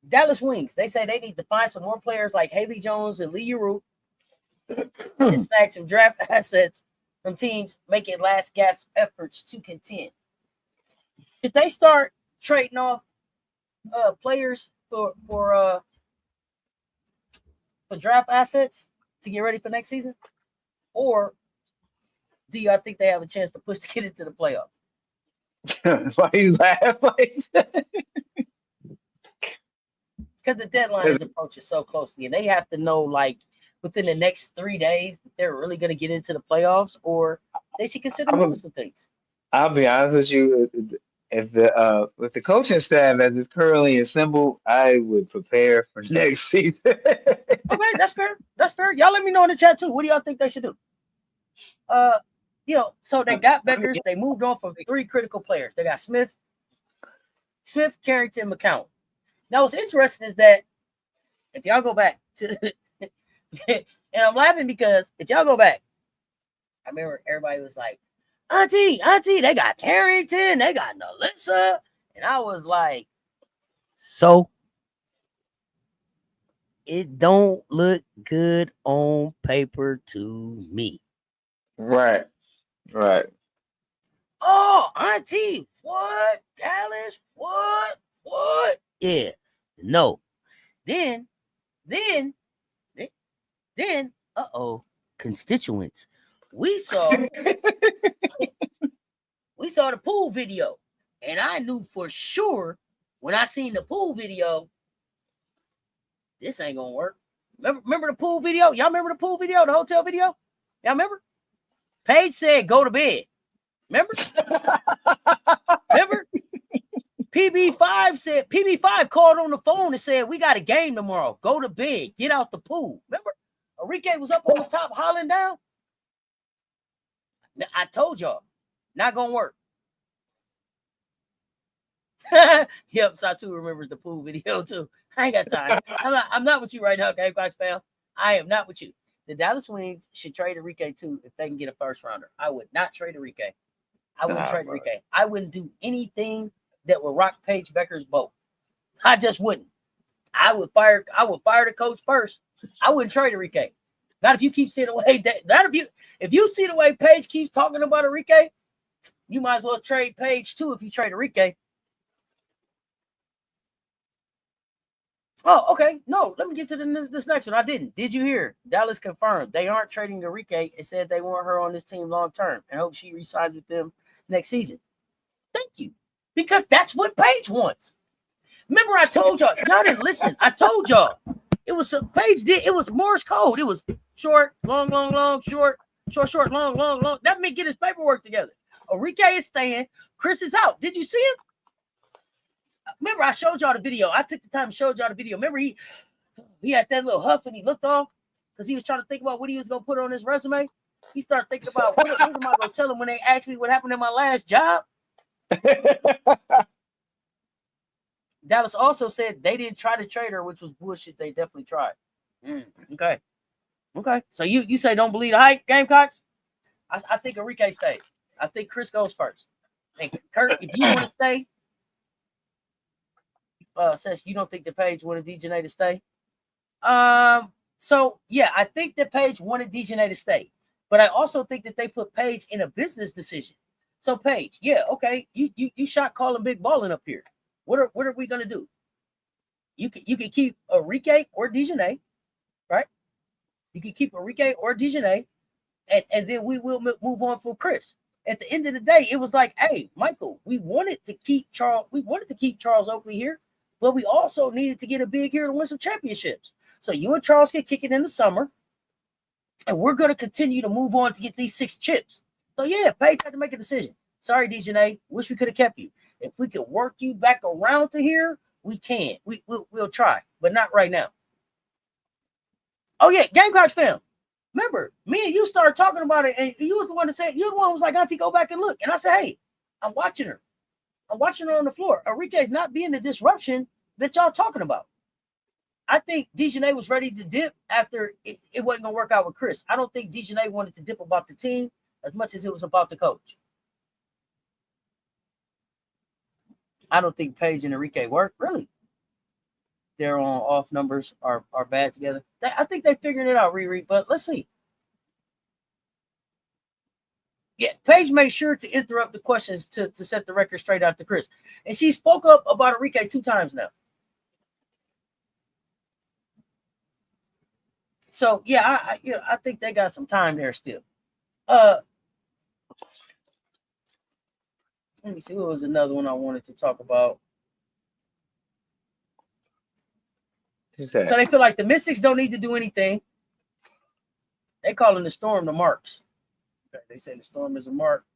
Dallas Wings, they say they need to find some more players like Haley Jones and Lee Uru and snag some draft assets from teams making last gasp efforts to contend. If they start trading off players for draft assets to get ready for next season, or do y'all think they have a chance to push to get into the playoffs? Why you laugh like that? Because the deadline is approaching so closely, and they have to know, like, within the next 3 days that they're really going to get into the playoffs, or they should consider moving some things. I'll be honest with you. If with the coaching staff as it's currently assembled, I would prepare for next season. Okay, that's fair. That's fair. Y'all let me know in the chat too. What do y'all think they should do? So they got Beckers. They moved on from 3 critical players. They got Smith, Carrington, McCown. Now, what's interesting is that if y'all go back to, and I'm laughing because if y'all go back, I remember everybody was like, Auntie, they got Carrington, they got Nalissa. And I was like, so it don't look good on paper to me. Right. Oh, Auntie, what? Dallas, what? Yeah, no. Then, constituents. We saw the pool video, and I knew for sure when I seen the pool video, this ain't gonna work. Remember the pool video? Y'all remember the pool video, the hotel video? Y'all remember? Paige said, "Go to bed." Remember? PB5 called on the phone and said, "We got a game tomorrow. Go to bed. Get out the pool." Remember? Enrique was up on the top hollering down. I told y'all, not gonna work. Yep, Satu remembers the pool video too. I ain't got time. I'm not with you right now, Gamecocks fan. I am not with you. The Dallas Wings should trade Enrique too if they can get a first rounder. I would not trade Enrique. I wouldn't do anything that would rock Paige Becker's boat. I just wouldn't. I would fire the coach first. I wouldn't trade Enrique. Not if you keep seeing the way if you see the way Paige keeps talking about Enrique, you might as well trade Paige too if you trade Enrique. Oh, okay. No, let me get to this next one. I didn't. Did you hear? Dallas confirmed they aren't trading Enrique and said they want her on this team long term and hope she resigns with them next season. Thank you. Because that's what Paige wants. Remember, I told y'all didn't listen. I told y'all it was Paige did. It was Morse code. It was short, long, short, long. That meant get his paperwork together. Enrique is staying. Chris is out. Did you see him? Remember, I showed y'all the video. I took the time and showed y'all the video. Remember, he had that little huff and he looked off because he was trying to think about what he was going to put on his resume. He started thinking about what am I going to tell him when they ask me what happened in my last job? Dallas also said they didn't try to trade her, which was bullshit. They definitely tried. Okay. So you say don't believe the hype, Gamecocks? I think Enrique stays. I think Chris goes first. And Kurt, if you want to stay, since you don't think the Paige wanted DeJohnay to stay. So yeah, I think that Paige wanted DeJohnay to stay, but I also think that they put Paige in a business decision. So Paige, yeah, okay, you shot calling big balling up here. What are we gonna do? You can keep Enrique or DeJohnay, right? You can keep Enrique or DeJohnay, and then we will move on for Chris. At the end of the day, it was like, hey, Michael, we wanted to keep Charles Oakley here, but we also needed to get a big here to win some championships. So you and Charles can kick it in the summer. And we're going to continue to move on to get these 6 chips. So, yeah, Paige had to make a decision. Sorry, DJNA. Wish we could have kept you. If we could work you back around to here, we can. We'll try, but not right now. Oh, yeah, Gamecocks film. Remember, me and you started talking about it, and you was the one that said, you the one who was like, Auntie, go back and look. And I said, hey, I'm watching her. I'm watching her on the floor. Enrique's not being the disruption that y'all talking about. I think DJNA was ready to dip after it wasn't going to work out with Chris. I don't think DJNA wanted to dip about the team as much as it was about the coach. I don't think Paige and Enrique work, really. Their on off numbers are bad together. I think they figured it out, Riri, but let's see. Yeah, Paige made sure to interrupt the questions to set the record straight after Chris. And she spoke up about Enrique 2 times now. So, yeah, I think they got some time there still. Let me see. What was another one I wanted to talk about? So they feel like the Mystics don't need to do anything. They calling the Storm the Marks. Okay, they say the Storm is a mark.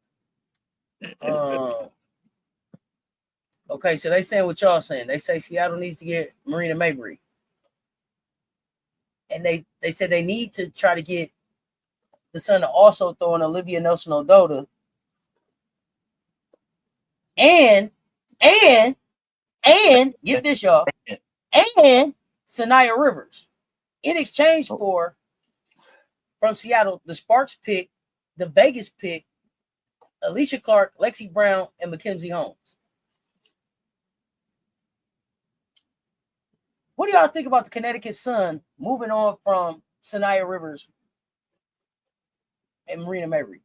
Okay, so they saying what y'all saying. They say Seattle needs to get Marina Mabry. And they said they need to try to get the Sun to also throw in Olivia Nelson-Ododa. And get this, y'all. And Sanaya Rivers in exchange for, from Seattle, the Sparks pick, the Vegas pick, Alicia Clark, Lexi Brown, and Mackenzie Holmes. What do y'all think about the Connecticut Sun moving on from Sanaya Rivers and Marina Mabry?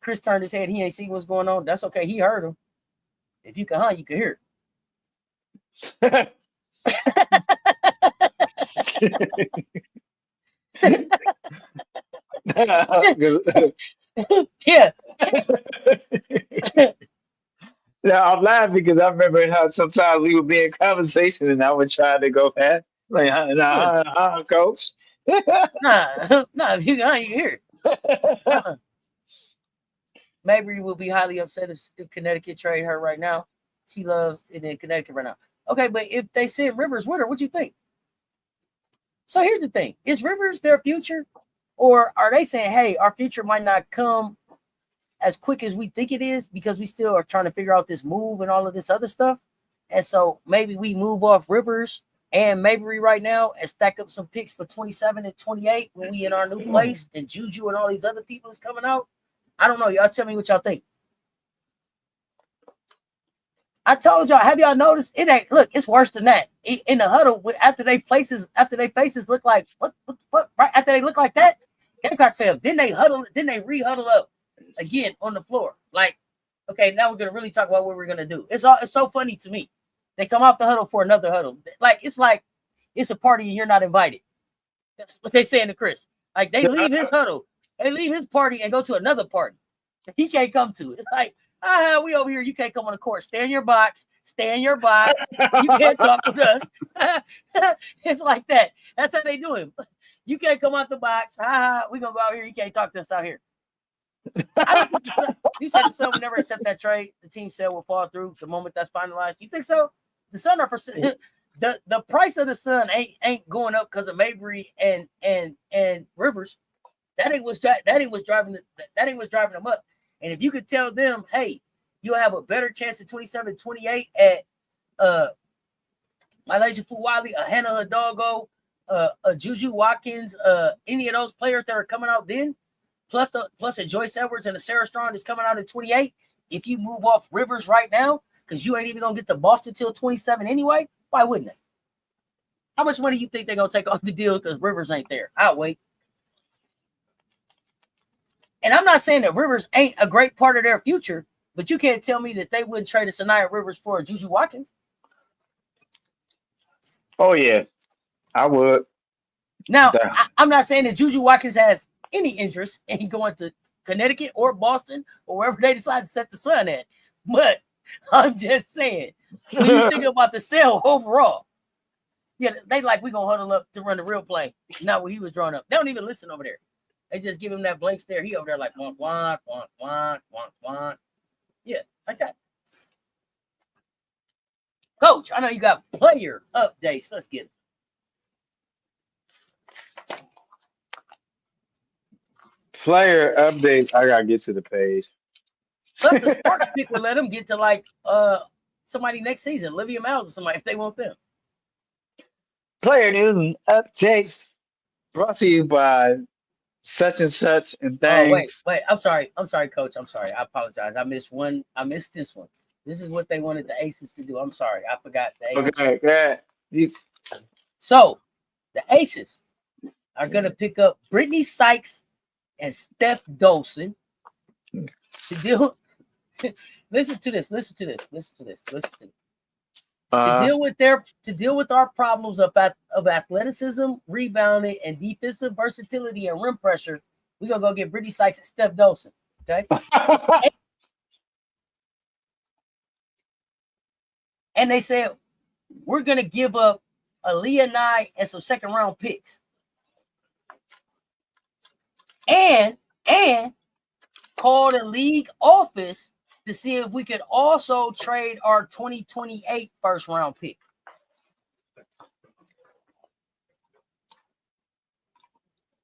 Chris turned his head. He ain't see what's going on. That's okay. He heard him. If you can hunt, you can hear it. Yeah. Yeah, I'm laughing because I remember how sometimes we would be in conversation and I would try to go past. Like, coach. Nah, if you can hunt, you can hear it. Mabry will be highly upset if Connecticut trade her right now. She loves it in Connecticut right now. Okay, but if they send Rivers with her, what you think? So here's the thing. Is Rivers their future? Or are they saying, hey, our future might not come as quick as we think it is because we still are trying to figure out this move and all of this other stuff? And so maybe we move off Rivers and Mabry right now and stack up some picks for 27 and 28 when we in our new place and Juju and all these other people is coming out. I don't know. Y'all tell me what y'all think. I told y'all, have y'all noticed? It ain't, look, it's worse than that. In the huddle, after they faces look like, what the fuck? Right after they look like that, Gamecock fam, then they re-huddle up again on the floor. Like, okay, now we're gonna really talk about what we're gonna do. It's so funny to me. They come out the huddle for another huddle. Like it's a party and you're not invited. That's what they saying to Chris. Like they leave his huddle, they leave his party and go to another party he can't come to. It's like, we over here. You can't come on the court. Stay in your box. Stay in your box. You can't talk with us. It's like that. That's how they do it. You can't come out the box. We gonna go out here. You can't talk to us out here. I don't think the Sun, you said the Sun would never accept that trade. The team said will fall through the moment that's finalized. You think so? The Sun are for the price of the Sun ain't going up because of Mabry and Rivers. That ain't what's driving them up. And if you could tell them, hey, you'll have a better chance at 27-28 at Malaysia Fuwali, a Hannah Hidalgo, a Juju Watkins, any of those players that are coming out then, plus a Joyce Edwards and a Sarah Strong is coming out at 28. If you move off Rivers right now, because you ain't even gonna get to Boston till 27 anyway, why wouldn't they? How much money you think they're gonna take off the deal because Rivers ain't there? I'll wait. And I'm not saying that Rivers ain't a great part of their future, but you can't tell me that they wouldn't trade a Sanaya Rivers for a Juju Watkins. Oh, yeah, I would. Now, I'm not saying that Juju Watkins has any interest in going to Connecticut or Boston or wherever they decide to set the Sun at. But I'm just saying, when you think about the sale overall, Yeah, they like we gonna huddle up to run the real play. Not what he was drawing up. They don't even listen over there. They just give him that blank stare. He over there like want. Yeah, like that. Coach, I know you got player updates. Let's get it. Player updates. I gotta get to the page. Plus, the Sparks pick would let them get to like somebody next season, Olivia Miles or somebody if they want them. Player news and updates brought to you by such and such and Oh things. wait. I'm sorry, Coach. I'm sorry. I apologize. I missed one. I missed this one. This is what they wanted the Aces to do. I'm sorry. I forgot the Aces. Okay, good. So the Aces are gonna pick up Brittany Sykes and Steph Dolson to deal. Listen to this. To deal with our problems of athleticism, rebounding, and defensive versatility and rim pressure, we're gonna go get Brittany Sykes and Steph Dolson. Okay. And they said we're gonna give up Aaliyah Nye and some second round picks. And call the league office to see if we could also trade our 2028 first round pick.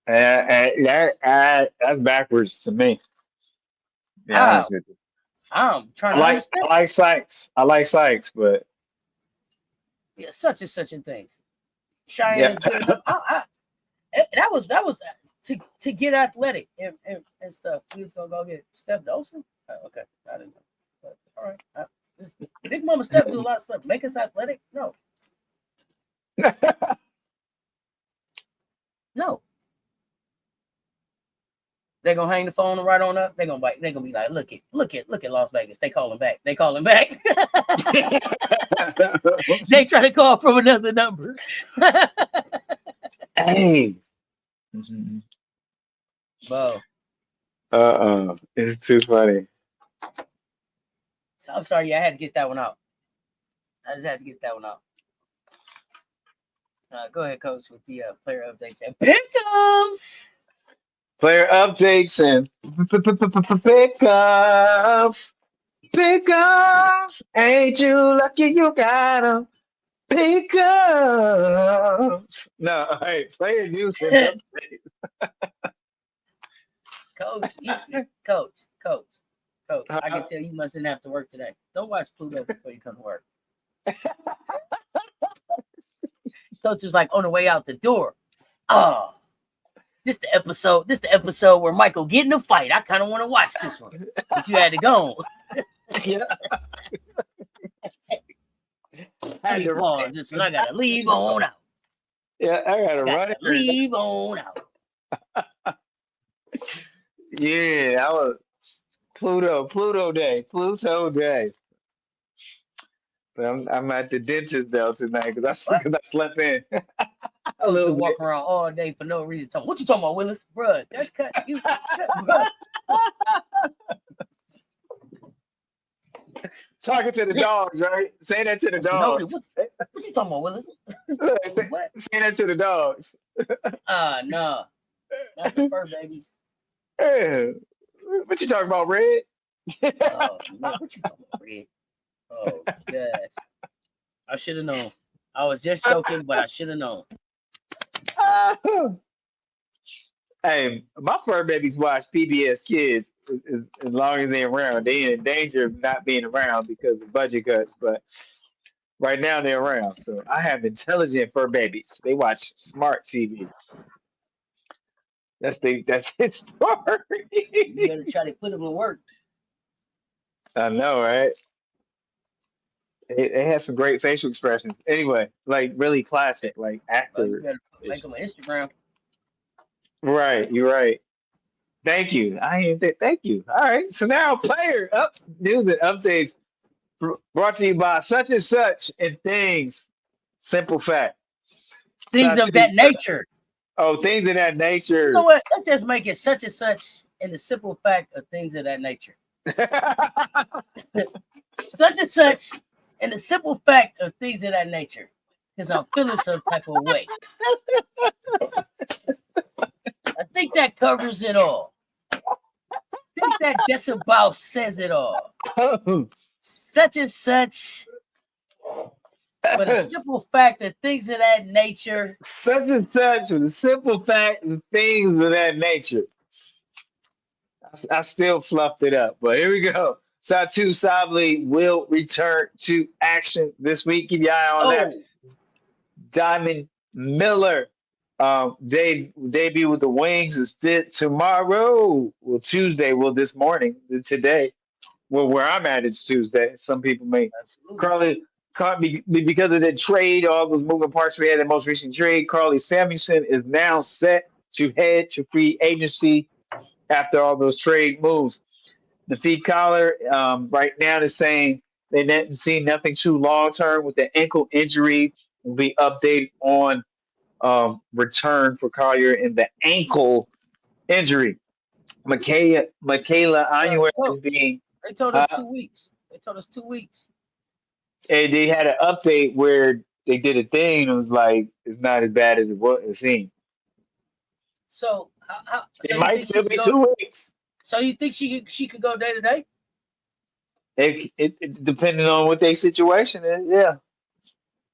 That's backwards to me. Yeah, I'm trying to understand. I like Sykes, but yeah, such and such and things. Cheyenne's good enough. That was to get athletic and stuff. We was gonna go get Steph Dolson. Okay, I didn't know. But, all right, Big Mama Steph do a lot of stuff. Make us athletic? No. No. They're gonna hang the phone right on up. They're gonna be like, look at Las Vegas. They calling back. They try to call from another number. Hey. Whoa. It's too funny. So I'm sorry, I had to get that one out. I just had to get that one out. Go ahead, Coach, with the player updates and Pick Ems. Player updates and pickups. Pickups. Ain't you lucky you got them? Pickups. No, hey, player news and updates. Coach. I can tell you mustn't have to work today. Don't watch Pluto before you come to work. Coach was like on the way out the door. Oh, this the episode where Michael get in a fight. I kind of want to watch this one, but you had to go. Yeah. Let me pause this one. I gotta leave on out. Yeah, I gotta run it. Leave on out. Yeah, I was Pluto day. But I'm at the dentist though tonight because I slept in. I was gonna walk around all day for no reason. What you talking about, Willis? Bruh, that's cut. Bruh. Talking to the dogs, right? Say that to the dogs. What you talking about, Willis? What? Say that to the dogs. No. Not the fur babies. Hey, what you talking about, Red? Oh, man, what you talking about, Red? Oh, gosh. I should have known. I was just joking, but I should have known. Hey, my fur babies watch PBS Kids as long as they're around. They're in danger of not being around because of budget cuts, but right now they're around. So I have intelligent fur babies. They watch smart TV. That's its story. You gotta try to put them to work. I know, right? They have some great facial expressions. Anyway, like really classic, like actor. You gotta make them on Instagram. Right, you're right. Thank you. Thank you. All right. So now player news and updates brought to you by such and such and things. Simple fact. Things of that nature. Oh, things of that nature. You know what? Let's just make it such and such in the simple fact of things of that nature. Such and such in the simple fact of things of that nature. because I'm feeling some type of way. I think that covers it all. I think that just about says it all. Such and such. For the simple fact that things of that nature. Such and such, for the simple fact and things of that nature. I still fluffed it up, but here we go. Satu Sabli will return to action this week. Keep your eye on that. Diamond Miller debut with the Wings is tomorrow. Well, Tuesday. Well, this morning, today. Well, where I'm at, it's Tuesday. Some people may Carly because of the trade, all those moving parts we had in the most recent trade. Carly Samuelson is now set to head to free agency after all those trade moves. The feed collar right now is saying they didn't see nothing too long term with the ankle injury. Will be updated on return for Collier in the ankle injury. Michaela Annuar is being. They told us 2 weeks. They told us 2 weeks. And they had an update where they did a thing. And it was like it's not as bad as it seemed. So it might still be 2 weeks. So you think she could go day to day? It depending on what their situation is, yeah.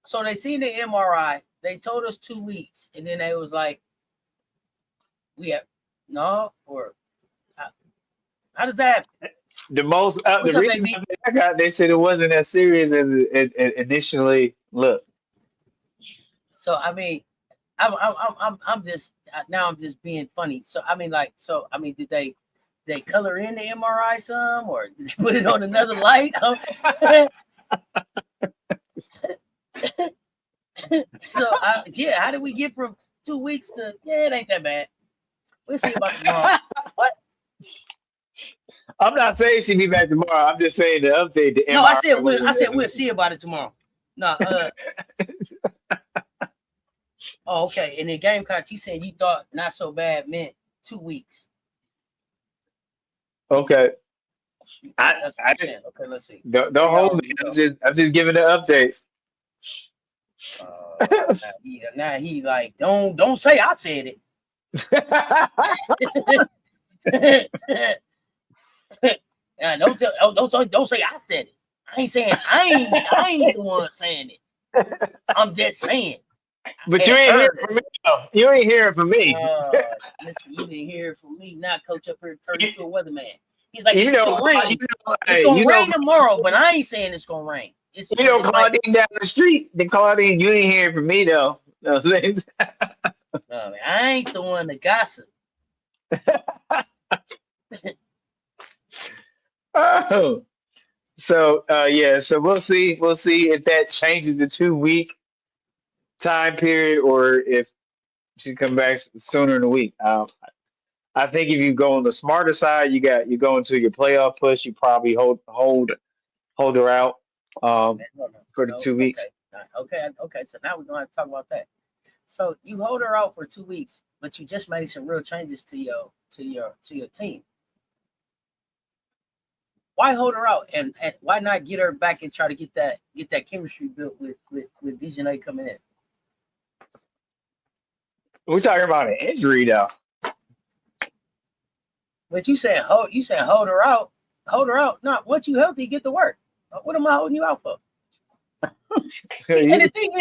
So they seen the MRI. They told us 2 weeks, and then they was like, "We have no." Or how does that happen? The reason I got, they said it wasn't as serious as it initially looked. So I mean, I'm just being funny. So I mean, did they color in the MRI some, or did they put it on another light? So how did we get from 2 weeks to it ain't that bad? We'll see about tomorrow. What? I'm not saying she'll be back tomorrow. I'm just saying to update the MRI. No, I said we'll see about it tomorrow. No. Oh, okay. And in Gamecock, you said you thought not so bad meant 2 weeks. Okay. That's what I'm saying. Okay, let's see. Don't hold me. I'm just giving the updates. Now he like don't say I said it. Don't say I said it. I ain't saying I ain't the one saying it. I'm just saying. But you ain't hearing from me. You ain't hearing from me. Mister, you didn't hear it from me. Not coach up here turned into a weatherman. He's like, it's gonna rain. It's gonna rain tomorrow, but I ain't saying it's gonna rain. Claudine down the street. Then Claudine, you ain't hearing from me though. No, man, I ain't the one to gossip. Oh, so so we'll see if that changes the 2 week time period or if she come back sooner in the week. I think if you go on the smarter side, you go into your playoff push. You probably hold her out for the 2 weeks. Okay. So now we're gonna have to talk about that. So you hold her out for 2 weeks, but you just made some real changes to your team. Why hold her out and why not get her back and try to get that chemistry built with Dejanay coming in? We're talking about an injury though. But you said hold her out. Hold her out. Not once you healthy, get to work. What am I holding you out for? See, and the thing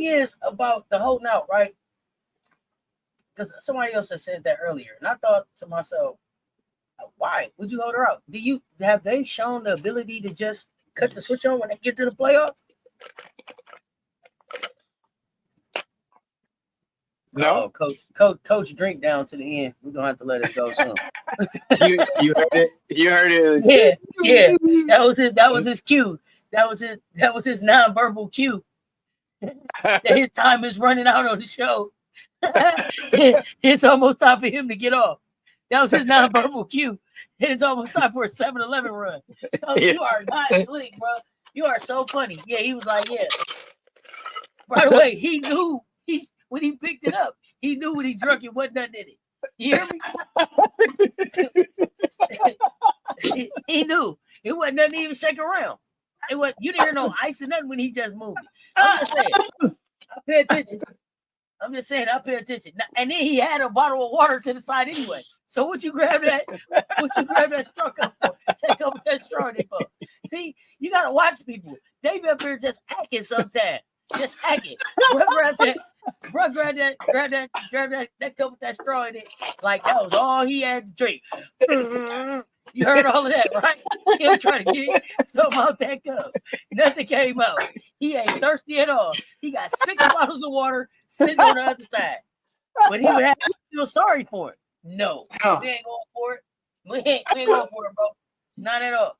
is about the holding out, right? Because somebody else had said that earlier, and I thought to myself, why would you hold her out? Have they shown the ability to just cut the switch on when they get to the playoffs? No, coach, drink down to the end. We're gonna have to let it go soon. you heard it. You heard it. Yeah. That was his cue. That was his nonverbal cue. That his time is running out on the show. It's almost time for him to get off. That was his nonverbal cue. It's almost time for a 7-Eleven run. You are not slick, bro. You are so funny. Yeah, he was like, yeah. By the way, he knew when he picked it up, he knew when he drunk it wasn't nothing in it. You hear me? He knew it wasn't nothing to even shake around. It was you didn't hear no ice or nothing when he just moved it. I'm just saying. I pay attention. I'm just saying I pay attention. And then he had a bottle of water to the side anyway. So what you grab that? What you grab that straw cup for? Take up that straw in it for. See, you gotta watch people. They be up here just hacking sometimes. Just hacking. Bro, grab that cup with that straw in it. Like that was all he had to drink. You heard all of that, right? Him trying to get something out that cup. Nothing came out. He ain't thirsty at all. He got 6 bottles of water sitting on the other side. But he would have to feel sorry for it. No, we ain't going for it. We ain't going for it, bro. Not at all.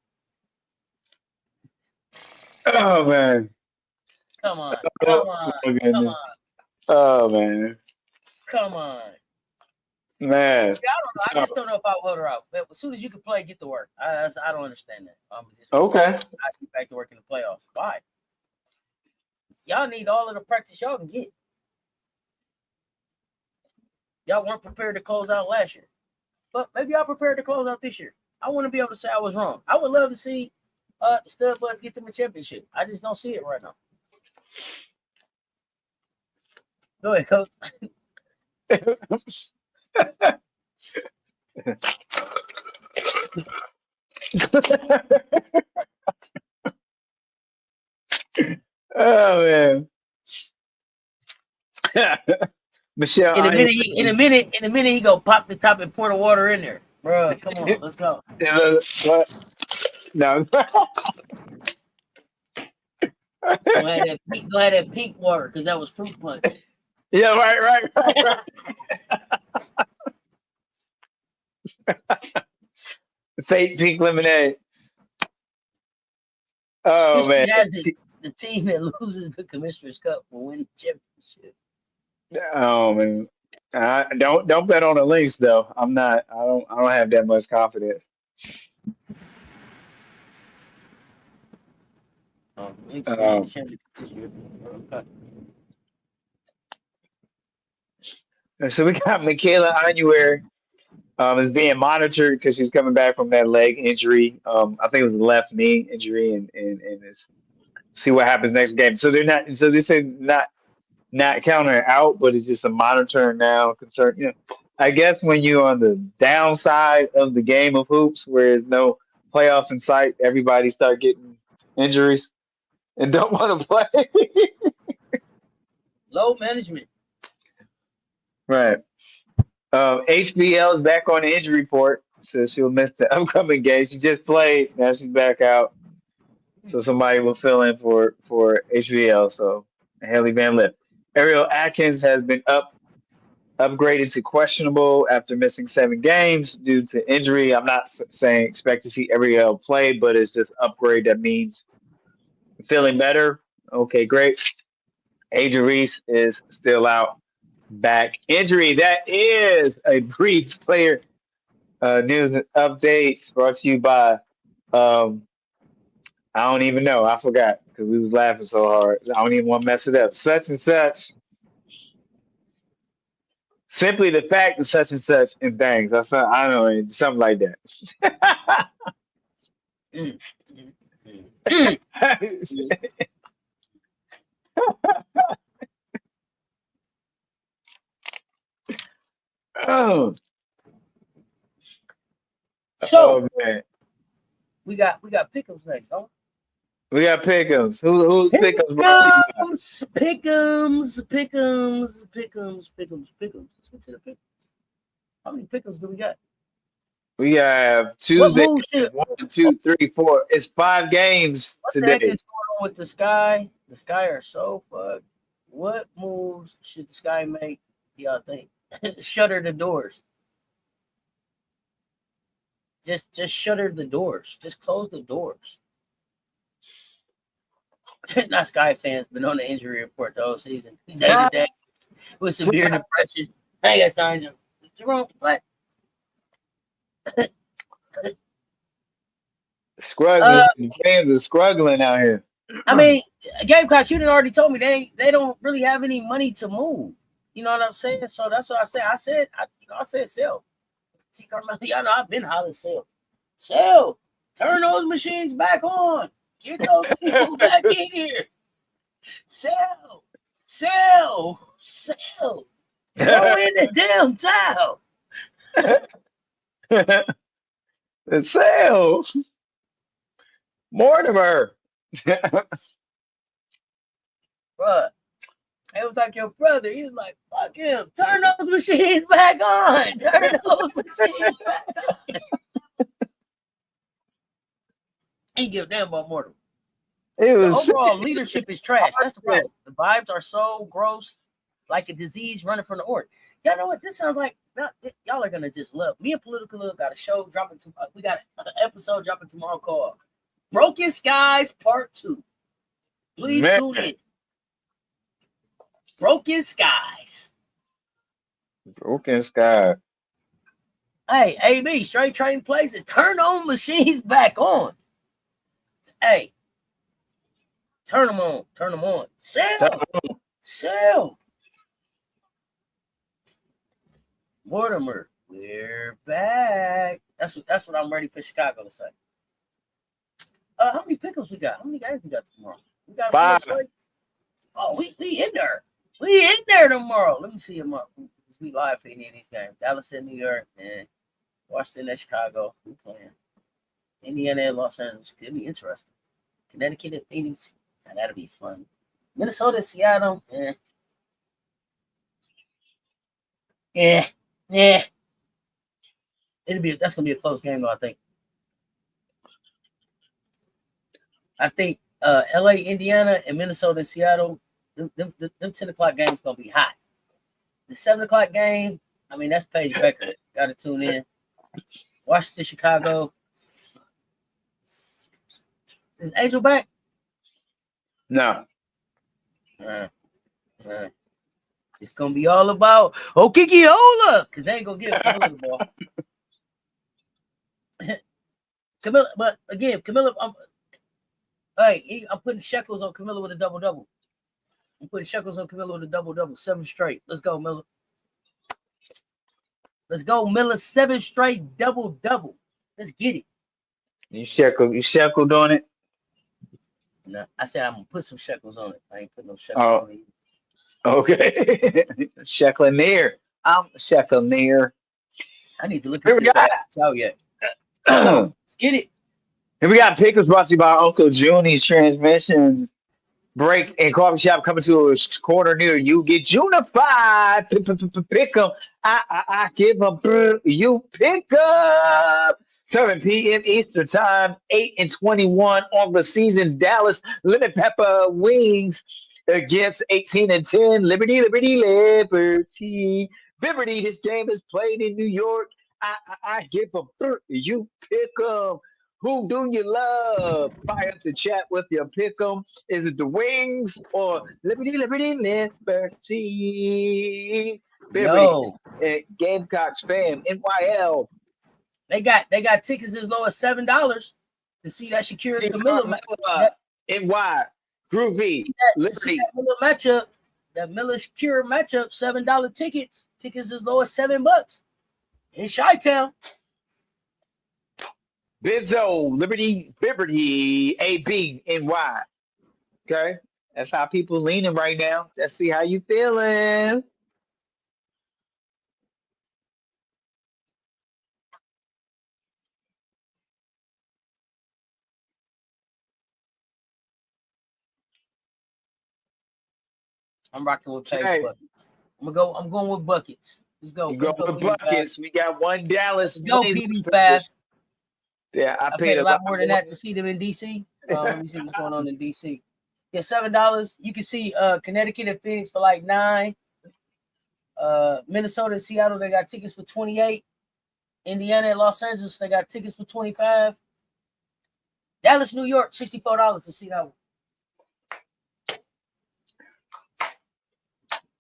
Oh man. Come on. Oh man. Come on. Man. Yeah, I don't know. I just don't know if I would hold her out. But as soon as you can play, get to work. I don't understand that. Okay. I get back to work in the playoffs. Why? Y'all need all of the practice y'all can get. Y'all weren't prepared to close out last year. But maybe y'all prepared to close out this year. I want to be able to say I was wrong. I would love to see the Stud Buds get them a championship. I just don't see it right now. Go ahead, Coach. Oh man. Michelle, In a minute, he go pop the top and pour the water in there. Bro, come on, let's go. No. Don't have that pink water because that was fruit punch. Yeah, right. Fake pink lemonade. Oh History man. has it, the team that loses the Commissioner's Cup will win the championship. Oh man. Don't bet on the Lynx though. I don't have that much confidence. Lynx win the championship this year. Okay. So we got Michaela Anuer is being monitored because she's coming back from that leg injury. I think it was the left knee injury, and it's see what happens next game. So they're not. So they say not counting her out, but it's just a monitor now concern. You know, I guess when you're on the downside of the game of hoops, where there's no playoff in sight, everybody start getting injuries and don't want to play. Load management. Right. HBL is back on the injury report, so she'll miss the upcoming game. She just played, now she's back out. So somebody will fill in for HBL. So Haley Van Lip. Ariel Atkins has been upgraded to questionable after missing 7 games due to injury. I'm not saying expect to see Ariel play, but it's just upgrade. That means feeling better. Okay, great. Aja Reese is still out. Back injury. That is a brief player news and updates brought to you by I don't even know. I forgot because we was laughing so hard. I don't even want to mess it up. Such and such. Simply the fact of such and such and things. That's not, I don't know, something like that. Oh. So man. we got Pick Ems next, huh? We got Pick Ems. Who's Pick Ems? Pick Ems. Let's get to the Pick. How many Pick Ems do we got? We have Tuesday. 1, 2, 3, 4. It's 5 games today. What the heck is going on with the Sky? The Sky are so fucked. What moves should the Sky make? Y'all think? Shutter the doors. Just shutter the doors. Just close the doors. Not Sky fans, been on the injury report the whole season. Day to day. With severe depression. I ain't got time to. Jerome, what? Struggling. The fans are struggling out here. I mean, Gamecock, you done already told me they don't really have any money to move. You know what I'm saying? So that's what I said. I said sell. See, Carmelo, y'all know I've been hollering sell. Sell. Turn those machines back on. Get those people back in here. Sell. Throw in the damn towel. The sale. Mortimer. Bruh. It was like your brother. He was like, fuck him. Turn those machines back on. Turn those machines back on. He didn't give a damn about Mortimer. The overall leadership is trash. That's the problem. The vibes are so gross, like a disease running from the orc. Y'all know what this sounds like? Y'all are gonna just love. Me and Political Love got a show dropping tomorrow. We got an episode dropping tomorrow called Broken Skies Part 2. Please tune in. Broken Skies. Broken Sky. Hey, AB, straight trading places. Turn on machines back on. Hey, turn them on. Turn them on. Sell. Mortimer, we're back. That's what I'm ready for Chicago to say. How many pickles we got? How many guys we got tomorrow? We got 5. Oh, we in there. We in there tomorrow. Let me see them up. We live for any of these games. Dallas in New York, and Washington at Chicago. We playing. Indiana and Los Angeles. Could be interesting. Connecticut at Phoenix. That'll be fun. Minnesota, Seattle. Yeah. That's gonna be a close game though, I think. LA, Indiana, and Minnesota and Seattle, them 10 o'clock games gonna be hot. The 7 o'clock game, I mean, that's Paige Becker. Gotta tune in. Washington, Chicago. Is Angel back? No. It's gonna be all about Okikiola, because they ain't gonna give Camilla the ball. Camilla, but again, Camilla, I'm putting shekels on Camilla with a double-double. I'm putting shekels on Camilla with a double-double. 7 straight. Let's go, Miller. Let's go, Miller. 7 straight double-double. Let's get it. You shekelled on it? No, I said I'm gonna put some shekels on it. I ain't putting no shekels on it. Okay. Sheckler. I'm Sheckler. I need to look and see if I have to tell yet. Let's get it. Here we got Pickers brought to you by Uncle Junie's Transmissions, Brakes, and Coffee Shop coming to a corner near you. Get unified. Pick them. I give them. You pick up. 7 p.m. Eastern Time, 8-21 on the season. Dallas Lemon Pepper Wings against 18-10. Liberty. This game is played in New York. I give them. You pick them. Who do you love? Fire up the chat with your pick 'em. Is it the Wings or Liberty? Yo, Gamecocks fam, NYL. They got tickets as low as $7 to see that Shakira Camilla NY Groovy Liberty that Miller matchup. That Miller Shakira matchup. $7 tickets. Tickets as low as $7 in Chi-Town. Bizzo, Liberty, AB, NY. Okay, that's how people leaning right now. Let's see how you feeling. I'm rocking with Paige Buckets. I'm going with Buckets. Let's go. Go with Buckets. We got one Dallas. Let's go PB5. Yeah, I paid a lot more than that to see them in DC. Let me see what's going on in DC. Yeah, $7. You can see Connecticut and Phoenix for like $9. Minnesota and Seattle, they got tickets for $28. Indiana and Los Angeles, they got tickets for $25. Dallas, New York, $64 to see that one.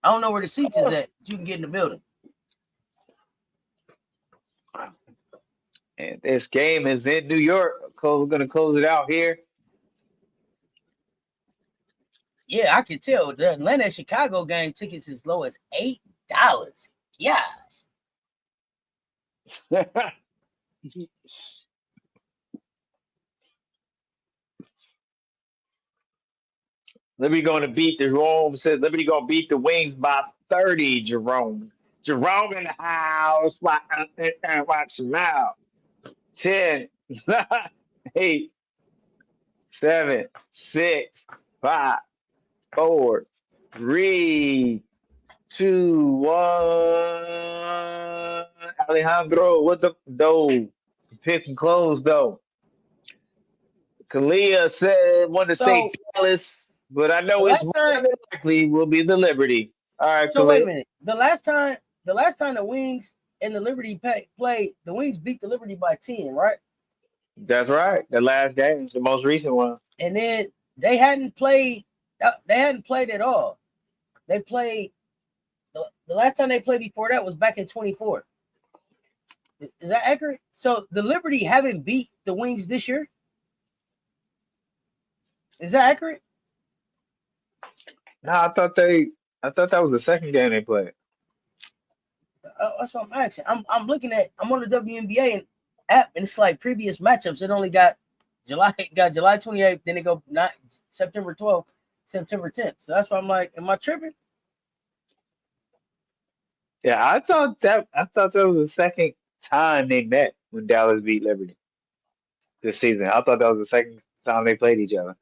I don't know where the seats is at. You can get in the building. And this game is in New York. We're going to close it out here. Yeah, I can tell. The Atlanta Chicago game tickets as low as $8. Gosh. Liberty going to beat Jerome says Liberty going to beat the Wings by 30. Jerome in the house. Watch him out. 10, 8, 7, 6, 5, 4, 3, 2, 1. Alejandro, what the dough? Pick and close though. Kalia said want to say Dallas, but I know it's more than likely will be the Liberty. All right, so Kalia. wait a minute. The last time the Wings and the Liberty played, the Wings beat the Liberty by 10, right? That's right. The last game, the most recent one. And then they hadn't played at all. They played the last time they played before that was back in 24. Is that accurate? So the Liberty haven't beat the Wings this year. Is that accurate? No, I thought that was the second game they played. That's what I'm asking. I'm looking at. I'm on the WNBA app, and it's like previous matchups. It only got July 28th. Then it go not September 12th, September 10th. So that's why I'm like, am I tripping? Yeah, I thought that was the second time they met when Dallas beat Liberty this season. I thought that was the second time they played each other.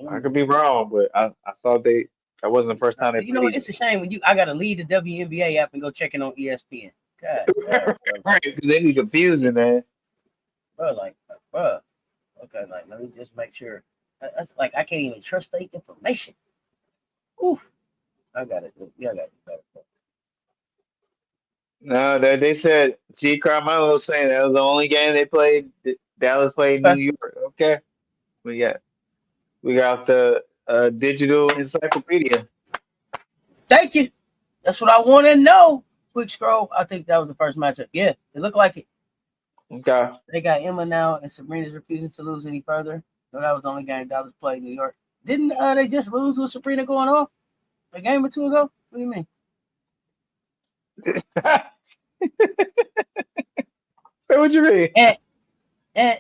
I could be wrong, but I thought that wasn't the first time they. You know, it's a shame when I gotta leave the WNBA app and go check it on ESPN. God, right? Because they be confusing, man. Bro, okay, like let me just make sure. That's like I can't even trust the information. Ooh, I got it. Yeah, I got it. No, they said T. Carmelo was saying that was the only game they played. Dallas played New York. Okay, we got the digital encyclopedia. Thank you. That's what I want to know. Quick scroll. I think that was the first matchup. Yeah, it looked like it. Okay. They got Emma now, and Sabrina's refusing to lose any further. So that was the only game Dallas played New York. Didn't they just lose with Sabrina going off a game or two ago? What do you mean? So what you mean? And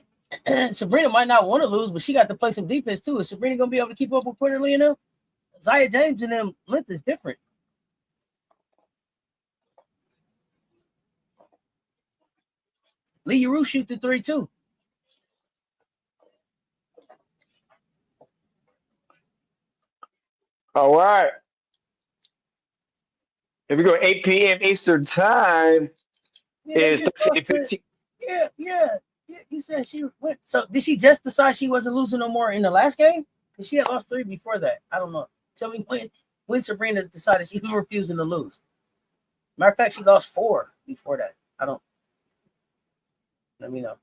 Sabrina might not want to lose, but she got to play some defense too. Is Sabrina gonna be able to keep up with Quinterly and them? Zaya James and them length is different. Lee Rue shoot the 3 too. All right. If we go 8 p.m. Eastern time, is 15. Yeah. You said she went. So did she just decide she wasn't losing no more in the last game? Because she had lost 3 before that. I don't know. Tell me when Sabrina decided she was refusing to lose. Matter of fact, she lost 4 before that. I don't. Let me know.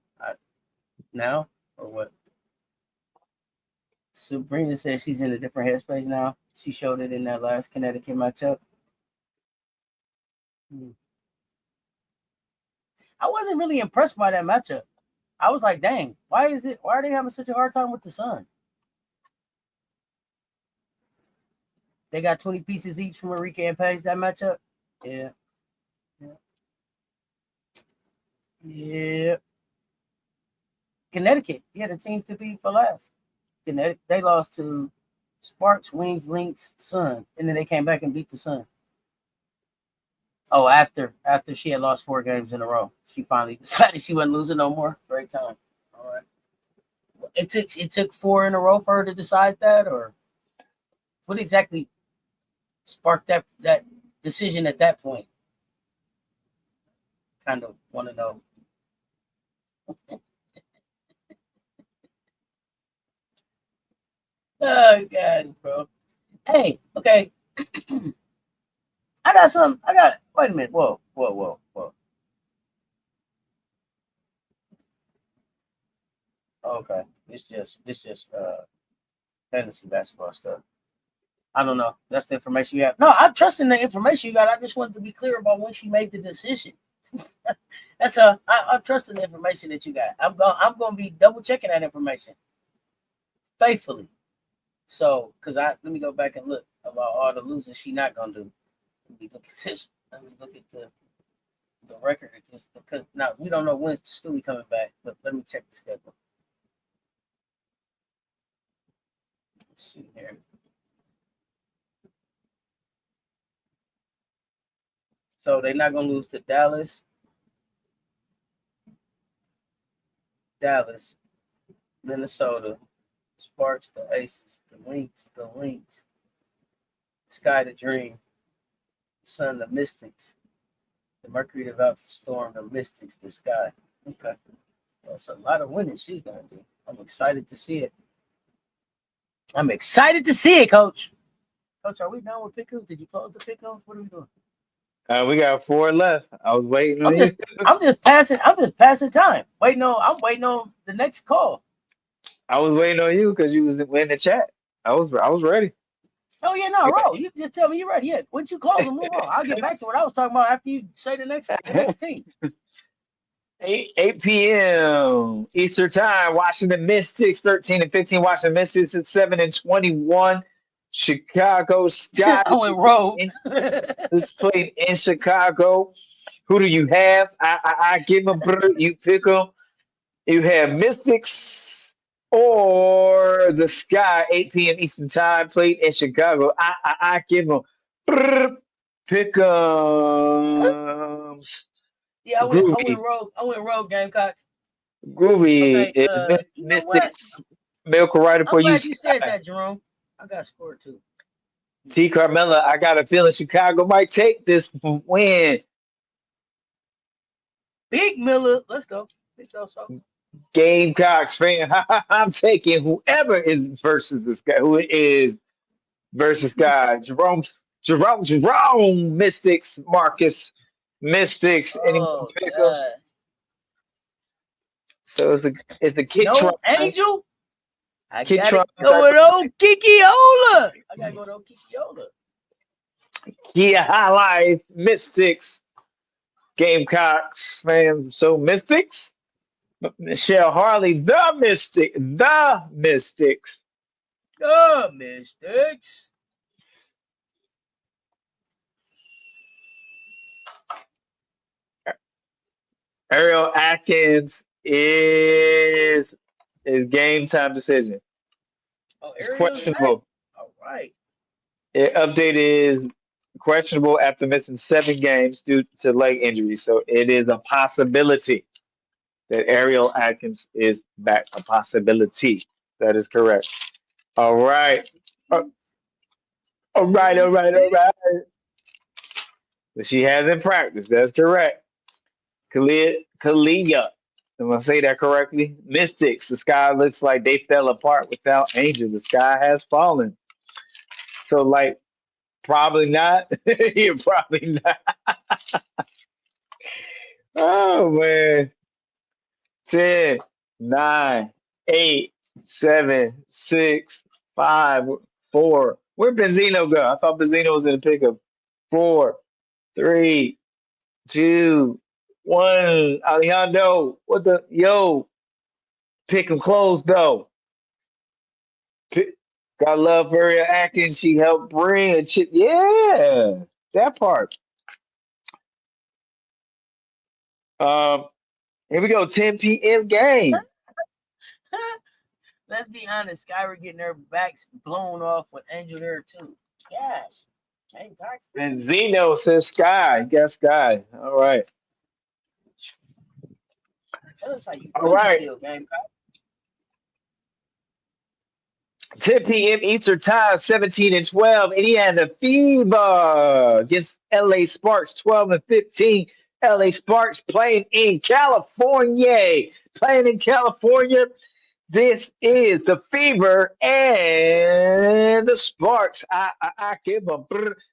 Now or what? Sabrina says she's in a different headspace now. She showed it in that last Connecticut matchup. I wasn't really impressed by that matchup. I was like, dang, why are they having such a hard time with the Sun? They got 20 pieces each from Enrique and Page, that matchup. Yeah. Connecticut. Yeah, the team could be for last. Connecticut, they lost to Sparks, Wings, Lynx, Sun, and then they came back and beat the Sun. Oh, after she had lost 4 games in a row, she finally decided she wasn't losing no more. Great time. All right. It took 4 in a row for her to decide that, or what exactly sparked that decision at that point? Kind of want to know. Oh God, bro. Hey, okay. Wait a minute. Whoa. Okay. It's just fantasy basketball stuff. I don't know. That's the information you have. No, I'm trusting the information you got. I just wanted to be clear about when she made the decision. I'm trusting the information that you got. I'm going to be double checking that information faithfully. So, let me go back and look about all the losing she not gonna do. Let me look at this. Let me look at the record because now we don't know when Stewie coming back, but let me check the schedule. Let's see here. So they're not gonna lose to Dallas. Minnesota, Sparks, the Aces, the Lynx, the Sky, the Dream, the Sun, the Mystics, the Mercury, the Valves, the Storm, the Mystics, the Sky. Okay. Well, it's a lot of winning she's gonna do. I'm excited to see it. Coach. Coach, are we done with Pick Ems? Did you close the Pick Ems? What are we doing? We got 4 left. I was waiting on you. I'm just passing time. I'm waiting on the next call. I was waiting on you because you was in the chat. I was ready. Oh yeah, no, roll. You just tell me you're ready. Yeah, once you close and move on, I'll get back to what I was talking about after you say the next team. 8 p.m. Eastern time. Washington Mystics 13-15. Washington Mystics at 7-21. Chicago Sky. I went rogue. This played in Chicago. Who do you have? I give them. You pick them. You have Mystics or the Sky. 8 p.m. Eastern time. Played in Chicago. I give them. Pick 'ems. Yeah, I went rogue, Gamecocks. Groovy Okay, Mystics medical writer for I'm you. glad you said that, Jerome. I got scored too. T. Carmella, I got a feeling Chicago might take this win. Big Miller, let's go. Gamecocks fan, I'm taking whoever is versus this guy. Who is versus guy? Jerome, Mystics, Marcus, Mystics. Anyone pick us? So it's the Kid Angel. I Kid gotta go with old Kikiola. Yeah, High Life, Mystics, Gamecocks, man. So Mystics, Michelle Harley, the Mystics. Ariel Atkins is game time decision. It's questionable. All right. Update is questionable after missing 7 games due to leg injury. So it is a possibility that Ariel Atkins is back. A possibility. That is correct. All right. All right. But she hasn't practiced. That's correct. Kalia. Am I say that correctly? Mystics. The sky looks like they fell apart without Angel. The sky has fallen. So, like, probably not. You're probably not. Oh, man. 10, 9, 8, 7, 6, 5, 4. Where'd Benzino go? I thought Benzino was in the pickup. 4, 3, 2, 1. Alejandro, what the? Yo, pick him close, though. Got love for Ariel Atkins. She helped bring a chip. Yeah, that part. Here we go. 10 p.m. game. Let's be honest. Skyler getting their backs blown off with Angel there too. Gosh. Benzino says Sky. Guess Sky. All right. Tell us how you feel, Gamecock. 10 p.m. Eastern time, 17-12. Indiana Fever against LA Sparks, 12-15. LA Sparks playing in California. This is the Fever and the Sparks. I give them.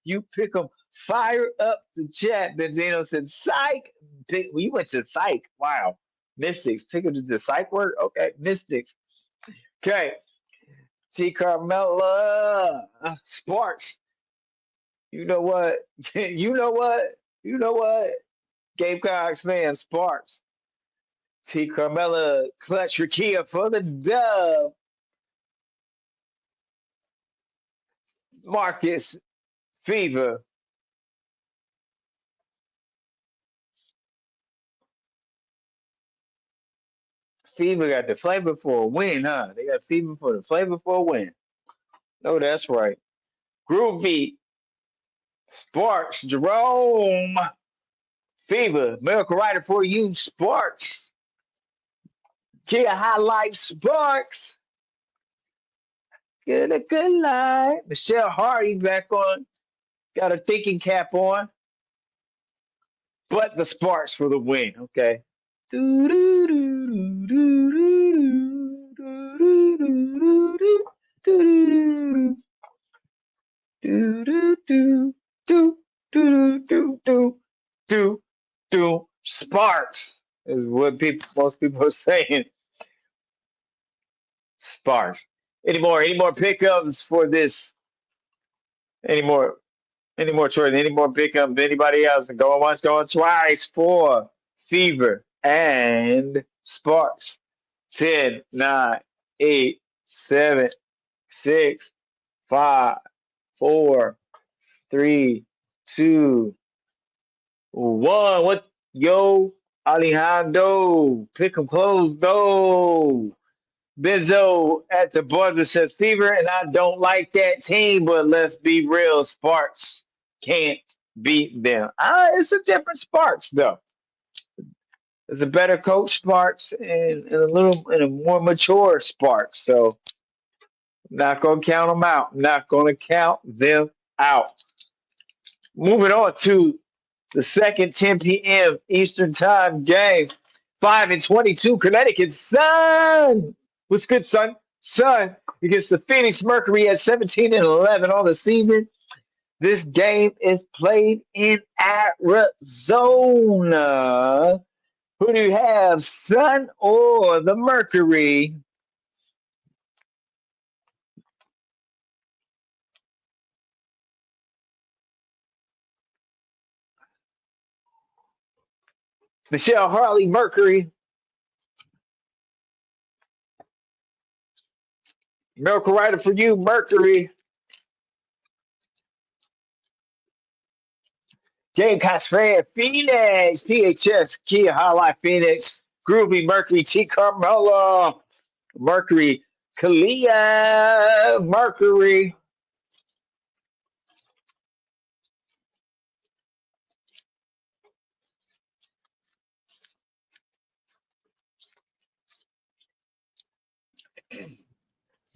You pick them. Fire up the chat. Benzino said, psych. We went to psych. Wow. Mystics. Take it to the psych word? Okay. Mystics. Okay. T. Carmella. Sparks. You know what? You know what? Gamecocks fan, Sparks. T. Carmella, clutch Rakia for the dub. Marcus, Fever. Fever got the flavor for a win, huh? They got Fever for the flavor for a win. Oh, that's right. Groovy Sports. Jerome Fever. Miracle Writer for you. Sports. Kia Highlight Sports. Get a good life. Michelle Hardy back on. Got a thinking cap on. But the Sparks for the win. Okay. Sparks is what most people are saying. Sparks. Any more pickups for this? Any more choice? Any more pickups? Anybody else? Going once, going twice for Fever and Sparks. 10, 9, 8, 7, 6, 5, 4, 3, 2, 1. What? Yo, Alejandro. Pick 'em close, though. Benzo at the buzzer says Fever, and I don't like that team, but let's be real, Sparks can't beat them. It's a different Sparks, though. It's a better coach Sparks and a more mature Sparks. So I'm not gonna count them out. I'm not gonna count them out. Moving on to the second 10 p.m. Eastern Time game. 5-22, Connecticut Sun. What's good, son? Sun against the Phoenix Mercury at 17-11 on the season. This game is played in Arizona. Who do you have, Sun or the Mercury? Michelle Harley, Mercury. Miracle Rider for you, Mercury. Gamecocks fan, Phoenix, PHS, Kia Highlight Phoenix, Groovy Mercury, T Carmella, Mercury, Kalia, Mercury.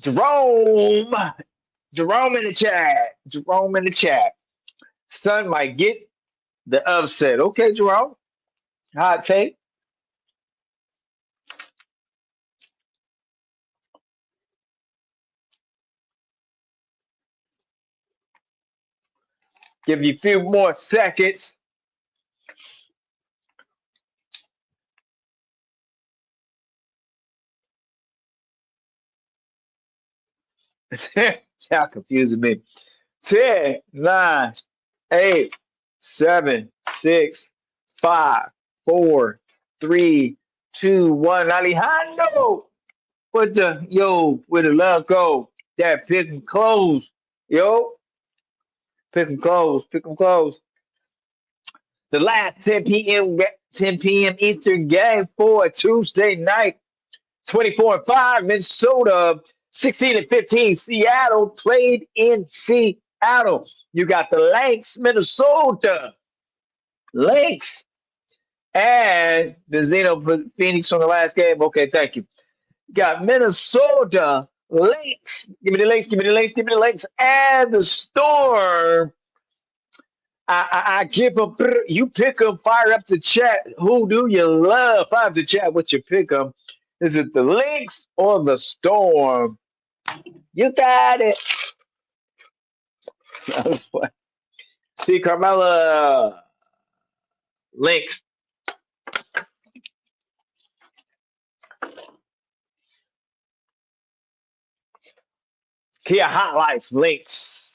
Jerome, Jerome in the chat, Jerome in the chat. Sun might get the upset. Okay, Jerome, hot take. Give you a few more seconds. Y'all confusing me. 10, 9, 8, 7, 6, 5, 4, 3, 2, 1. Alejandro, what the where the love go? That pick 'em close. Yo, pick 'em close, pick 'em close. The last 10 p.m. Eastern game for Tuesday night. 24-5, Minnesota. 16-15, Seattle played in Seattle. You got the Lynx, Minnesota. Lynx. And the Zeno for Phoenix from the last game. Okay, thank you. Got Minnesota, Lynx. Give me the Lynx, give me the Lynx, give me the Lynx. And the Storm. I give them, you pick them, fire up the chat. Who do you love? Fire up the chat what you pick them. Is it the Lynx or the Storm? You got it. See, Carmella. Lynx. Kia Hot Life. Lynx.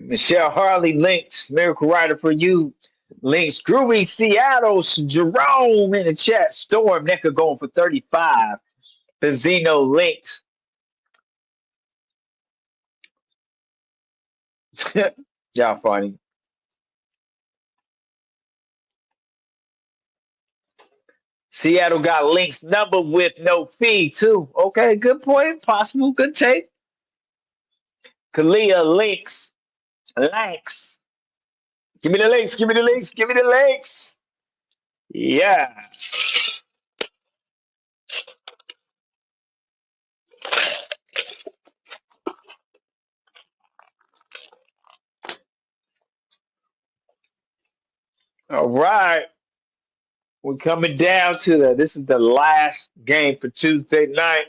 Michelle Harley, Lynx, Miracle Rider for you. Lynx, Groovy, Seattle, Jerome in the chat. Storm, Necker going for 35. Benzino, Lynx. Y'all funny. Seattle got Link's number with no fee too. Okay, good point. Possible, good take. Kalia Links. Lanks. Give me the links. Give me the links. Give me the links. Yeah. All right. We're coming down to this is the last game for Tuesday night.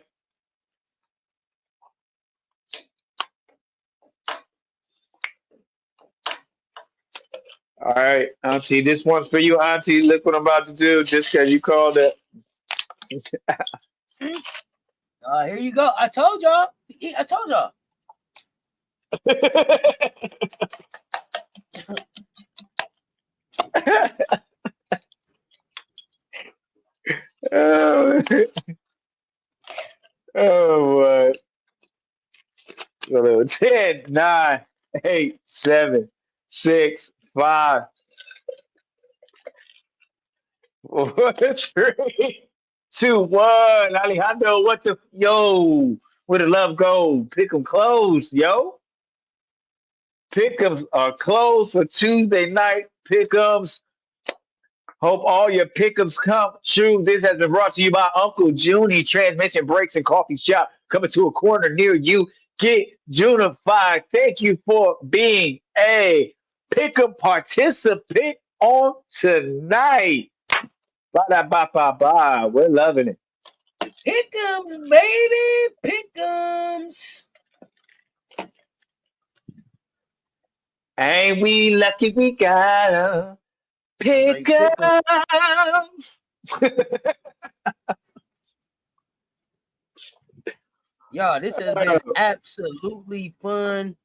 All right, Auntie, this one's for you, Auntie. Look what I'm about to do just because you called it. Here you go. I told y'all. I told y'all. oh, oh, what? 10, 9, 8, 7, 6, 5, 4, 3, 2, 1. Alejandro, what the yo? Where the love go? Pick 'em closed, yo. Pick'ems are closed for Tuesday night. Pick'ems. Hope all your pick'ems come true. This has been brought to you by Uncle Junie Transmission Brakes and Coffee Shop, coming to a corner near you. Get Junified. Thank you for being a pick'em participant on tonight. Ba-da-ba-ba-ba. We're loving it. Pick'ems, baby. Pick'ems. Ain't we lucky we got 'em? Pick'ems. Y'all, this has been absolutely fun.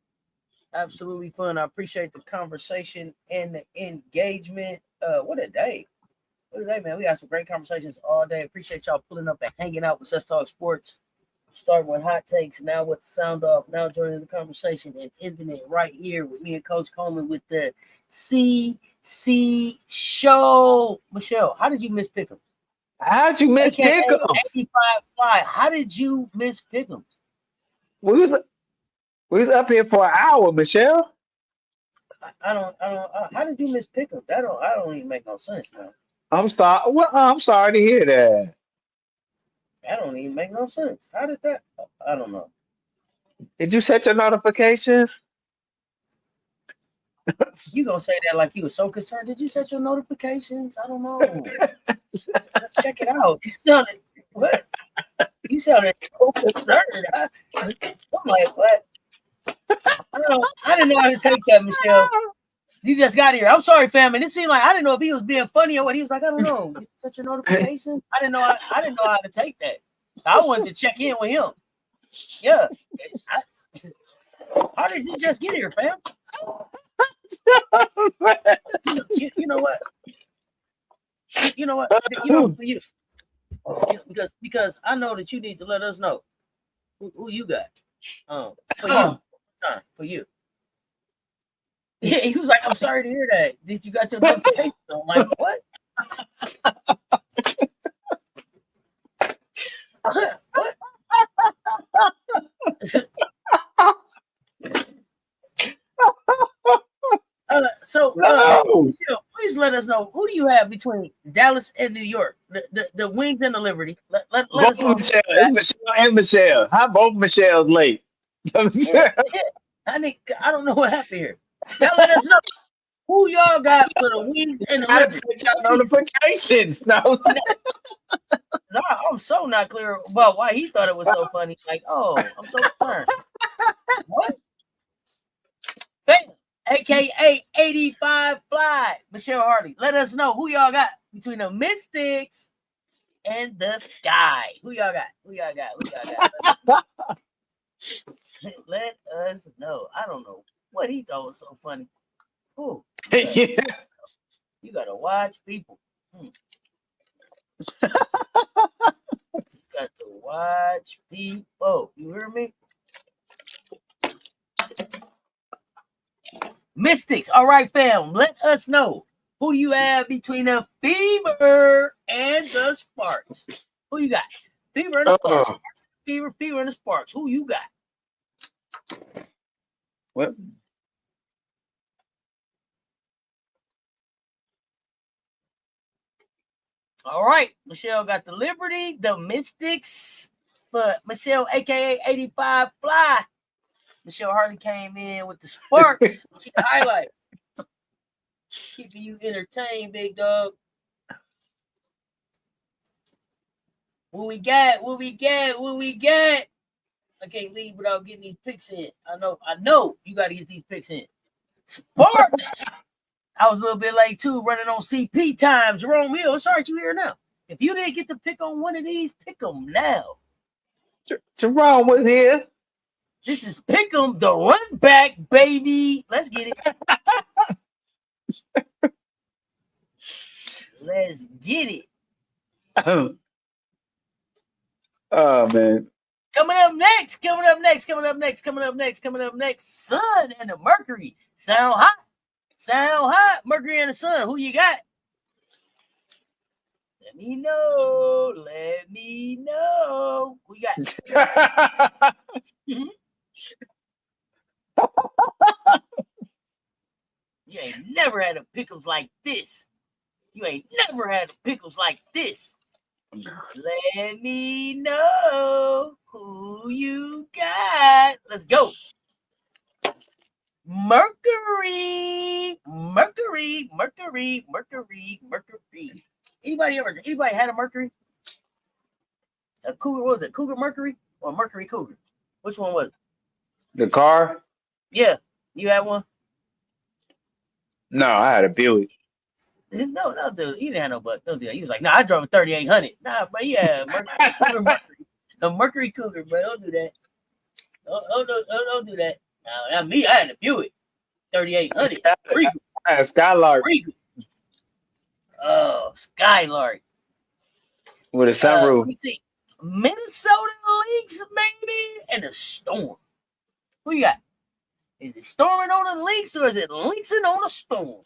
Absolutely fun. I appreciate the conversation and the engagement. What a day. What a day, man. We had some great conversations all day. Appreciate y'all pulling up and hanging out with us Talk Sports. Starting with hot takes, now with the sound off, now joining the conversation and ending it right here with me and Coach Coleman with the CC Show. Michelle, how did you miss Pick'em? How'd you miss AKA Pick'ems? 85 Fly. How did you miss Pick'em? We was up here for an hour, Michelle. I don't. How did you miss Pick'em? I don't even make no sense now. I'm sorry. Well, I'm sorry to hear that. That don't even make no sense. How did that? I don't know. Did you set your notifications? You gonna say that like you were so concerned? Did you set your notifications? I don't know. Let's check it out. You sounded what? You sounded so concerned. I'm like, what? I didn't know how to take that, Michelle. You just got here. I'm sorry, fam. And it seemed like I didn't know if he was being funny or what. He was like, I don't know. Did you set your notifications? I didn't know. I didn't know how to take that. I wanted to check in with him. Yeah. How did you just get here, fam? You know what? You know what? You know for you. Because I know that you need to let us know who you got. For you. Yeah, he was like, I'm sorry to hear that. Did you got your notification? I'm like, what? What? Michelle, please let us know, who do you have between Dallas and New York? The Wings and the Liberty. Let us know. Michelle and Michelle. How both Michelle's late? I don't know what happened here. Y'all let us know who y'all got for the Wings and the Liberty. Set your notifications. No. I'm so not clear about why he thought it was so funny. Like, oh, I'm so concerned. What? AKA 85 Fly, Michelle Hardy. Let us know who y'all got between the Mystics and the Sky. Who y'all got? Let us know. I don't know what he thought was so funny. Ooh, you gotta watch people. You got to watch people. You hear me? Mystics. All right, fam. Let us know who you have between the Fever and the Sparks. Who you got? Fever and the Sparks. Fever and the Sparks. Who you got? What? All right. Michelle got the Liberty, the Mystics, but Michelle, aka 85 Fly. Michelle Harley came in with the Sparks. She highlight. Keeping you entertained, big dog. What we got? I can't leave without getting these picks in. I know you got to get these picks in. Sparks. I was a little bit late too, running on CP time. Jerome Hill, sorry you here now. If you didn't get to pick on one of these, pick them now. Jerome was here. This is Pick 'em, the run back, baby. Let's get it. Let's get it. Oh man. Coming up next. Sun and the Mercury. Sound hot. Mercury and the Sun. Who you got? Let me know. Who you got? You ain't never had a pickles like this. Let me know who you got. Let's go. Mercury. Anybody had a Mercury? A Cougar, what was it? Cougar Mercury or Mercury Cougar? Which one was it? The car? Yeah. You had one? No, I had a Buick. No, dude. He didn't have no butt. Don't do that. He was like, I drove a 3800. Nah, but yeah, Mercury. A Mercury Cougar, but don't do that. Don't do that. No, not me. I had a Buick. 3800. I had a Skylark. Oh, Skylark. With a sunroof. Let me see. Minnesota Lynx, baby, and the Storm. Who you got? Is it storming on the Lynx or is it lynxing on the Storm?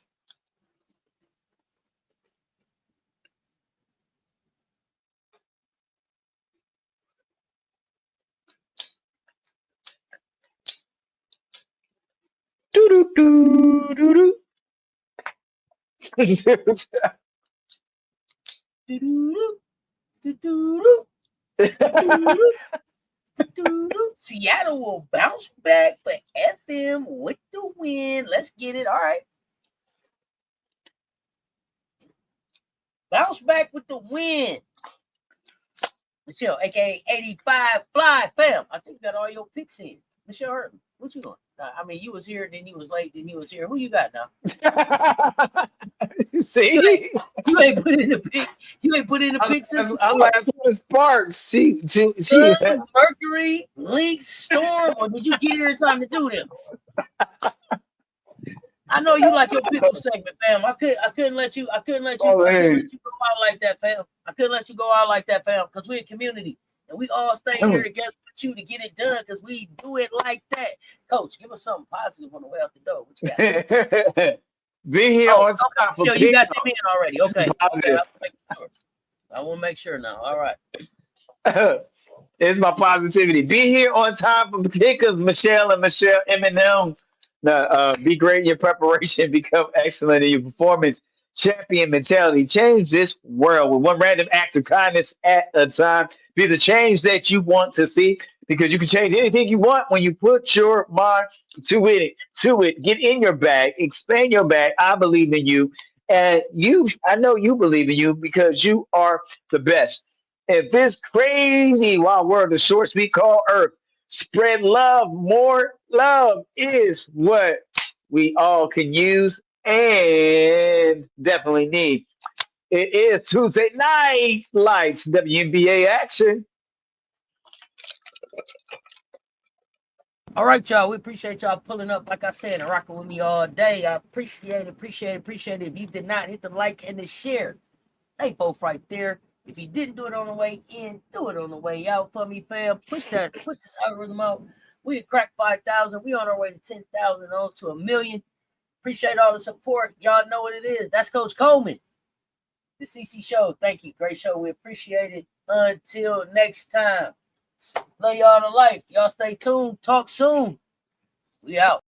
Seattle will bounce back for FM with the win. Let's get it. All right. Bounce back with the win. Michelle, aka 85 Fly Fam. I think you got all your picks in. Michelle Hurton, what you doing? I mean, you was here, then you was late, then you was here. Who you got now? See? You ain't put in the pick. You ain't put in the pick since I last one Sparks. She Mercury, Lynx, Storm, or did you get here in time to do them? I know you like your pickle segment, fam. I couldn't let you go out like that, fam. Because we're a community and we all stay here together with you to get it done because we do it like that. Coach, give us something positive on the way out the door. What you got? Be here on top of you got them in already. Okay. I want to make sure now. All right. It's my positivity. Be here on time for Pickers, Michelle and Michelle Eminem. Be great in your preparation, become excellent in your performance, champion mentality. Change this world with one random act of kindness at a time. Be the change that you want to see because you can change anything you want when you put your mind to it. Get in your bag, expand your bag. I believe in you. And I know you believe in you because you are the best. If this crazy wild world is short, sweet, called Earth, spread love. More love is what we all can use and definitely need. It is Tuesday night lights, WNBA action. All right, y'all. We appreciate y'all pulling up, like I said, and rocking with me all day. I appreciate it. If you did not hit the like and the share, they both right there. If you didn't do it on the way in, do it on the way out for me, fam. Push this algorithm out. We done cracked 5,000. We on our way to 10,000, on to 1 million. Appreciate all the support. Y'all know what it is. That's Coach Coleman. The CC Show. Thank you. Great show. We appreciate it. Until next time. Love y'all to life. Y'all stay tuned. Talk soon. We out.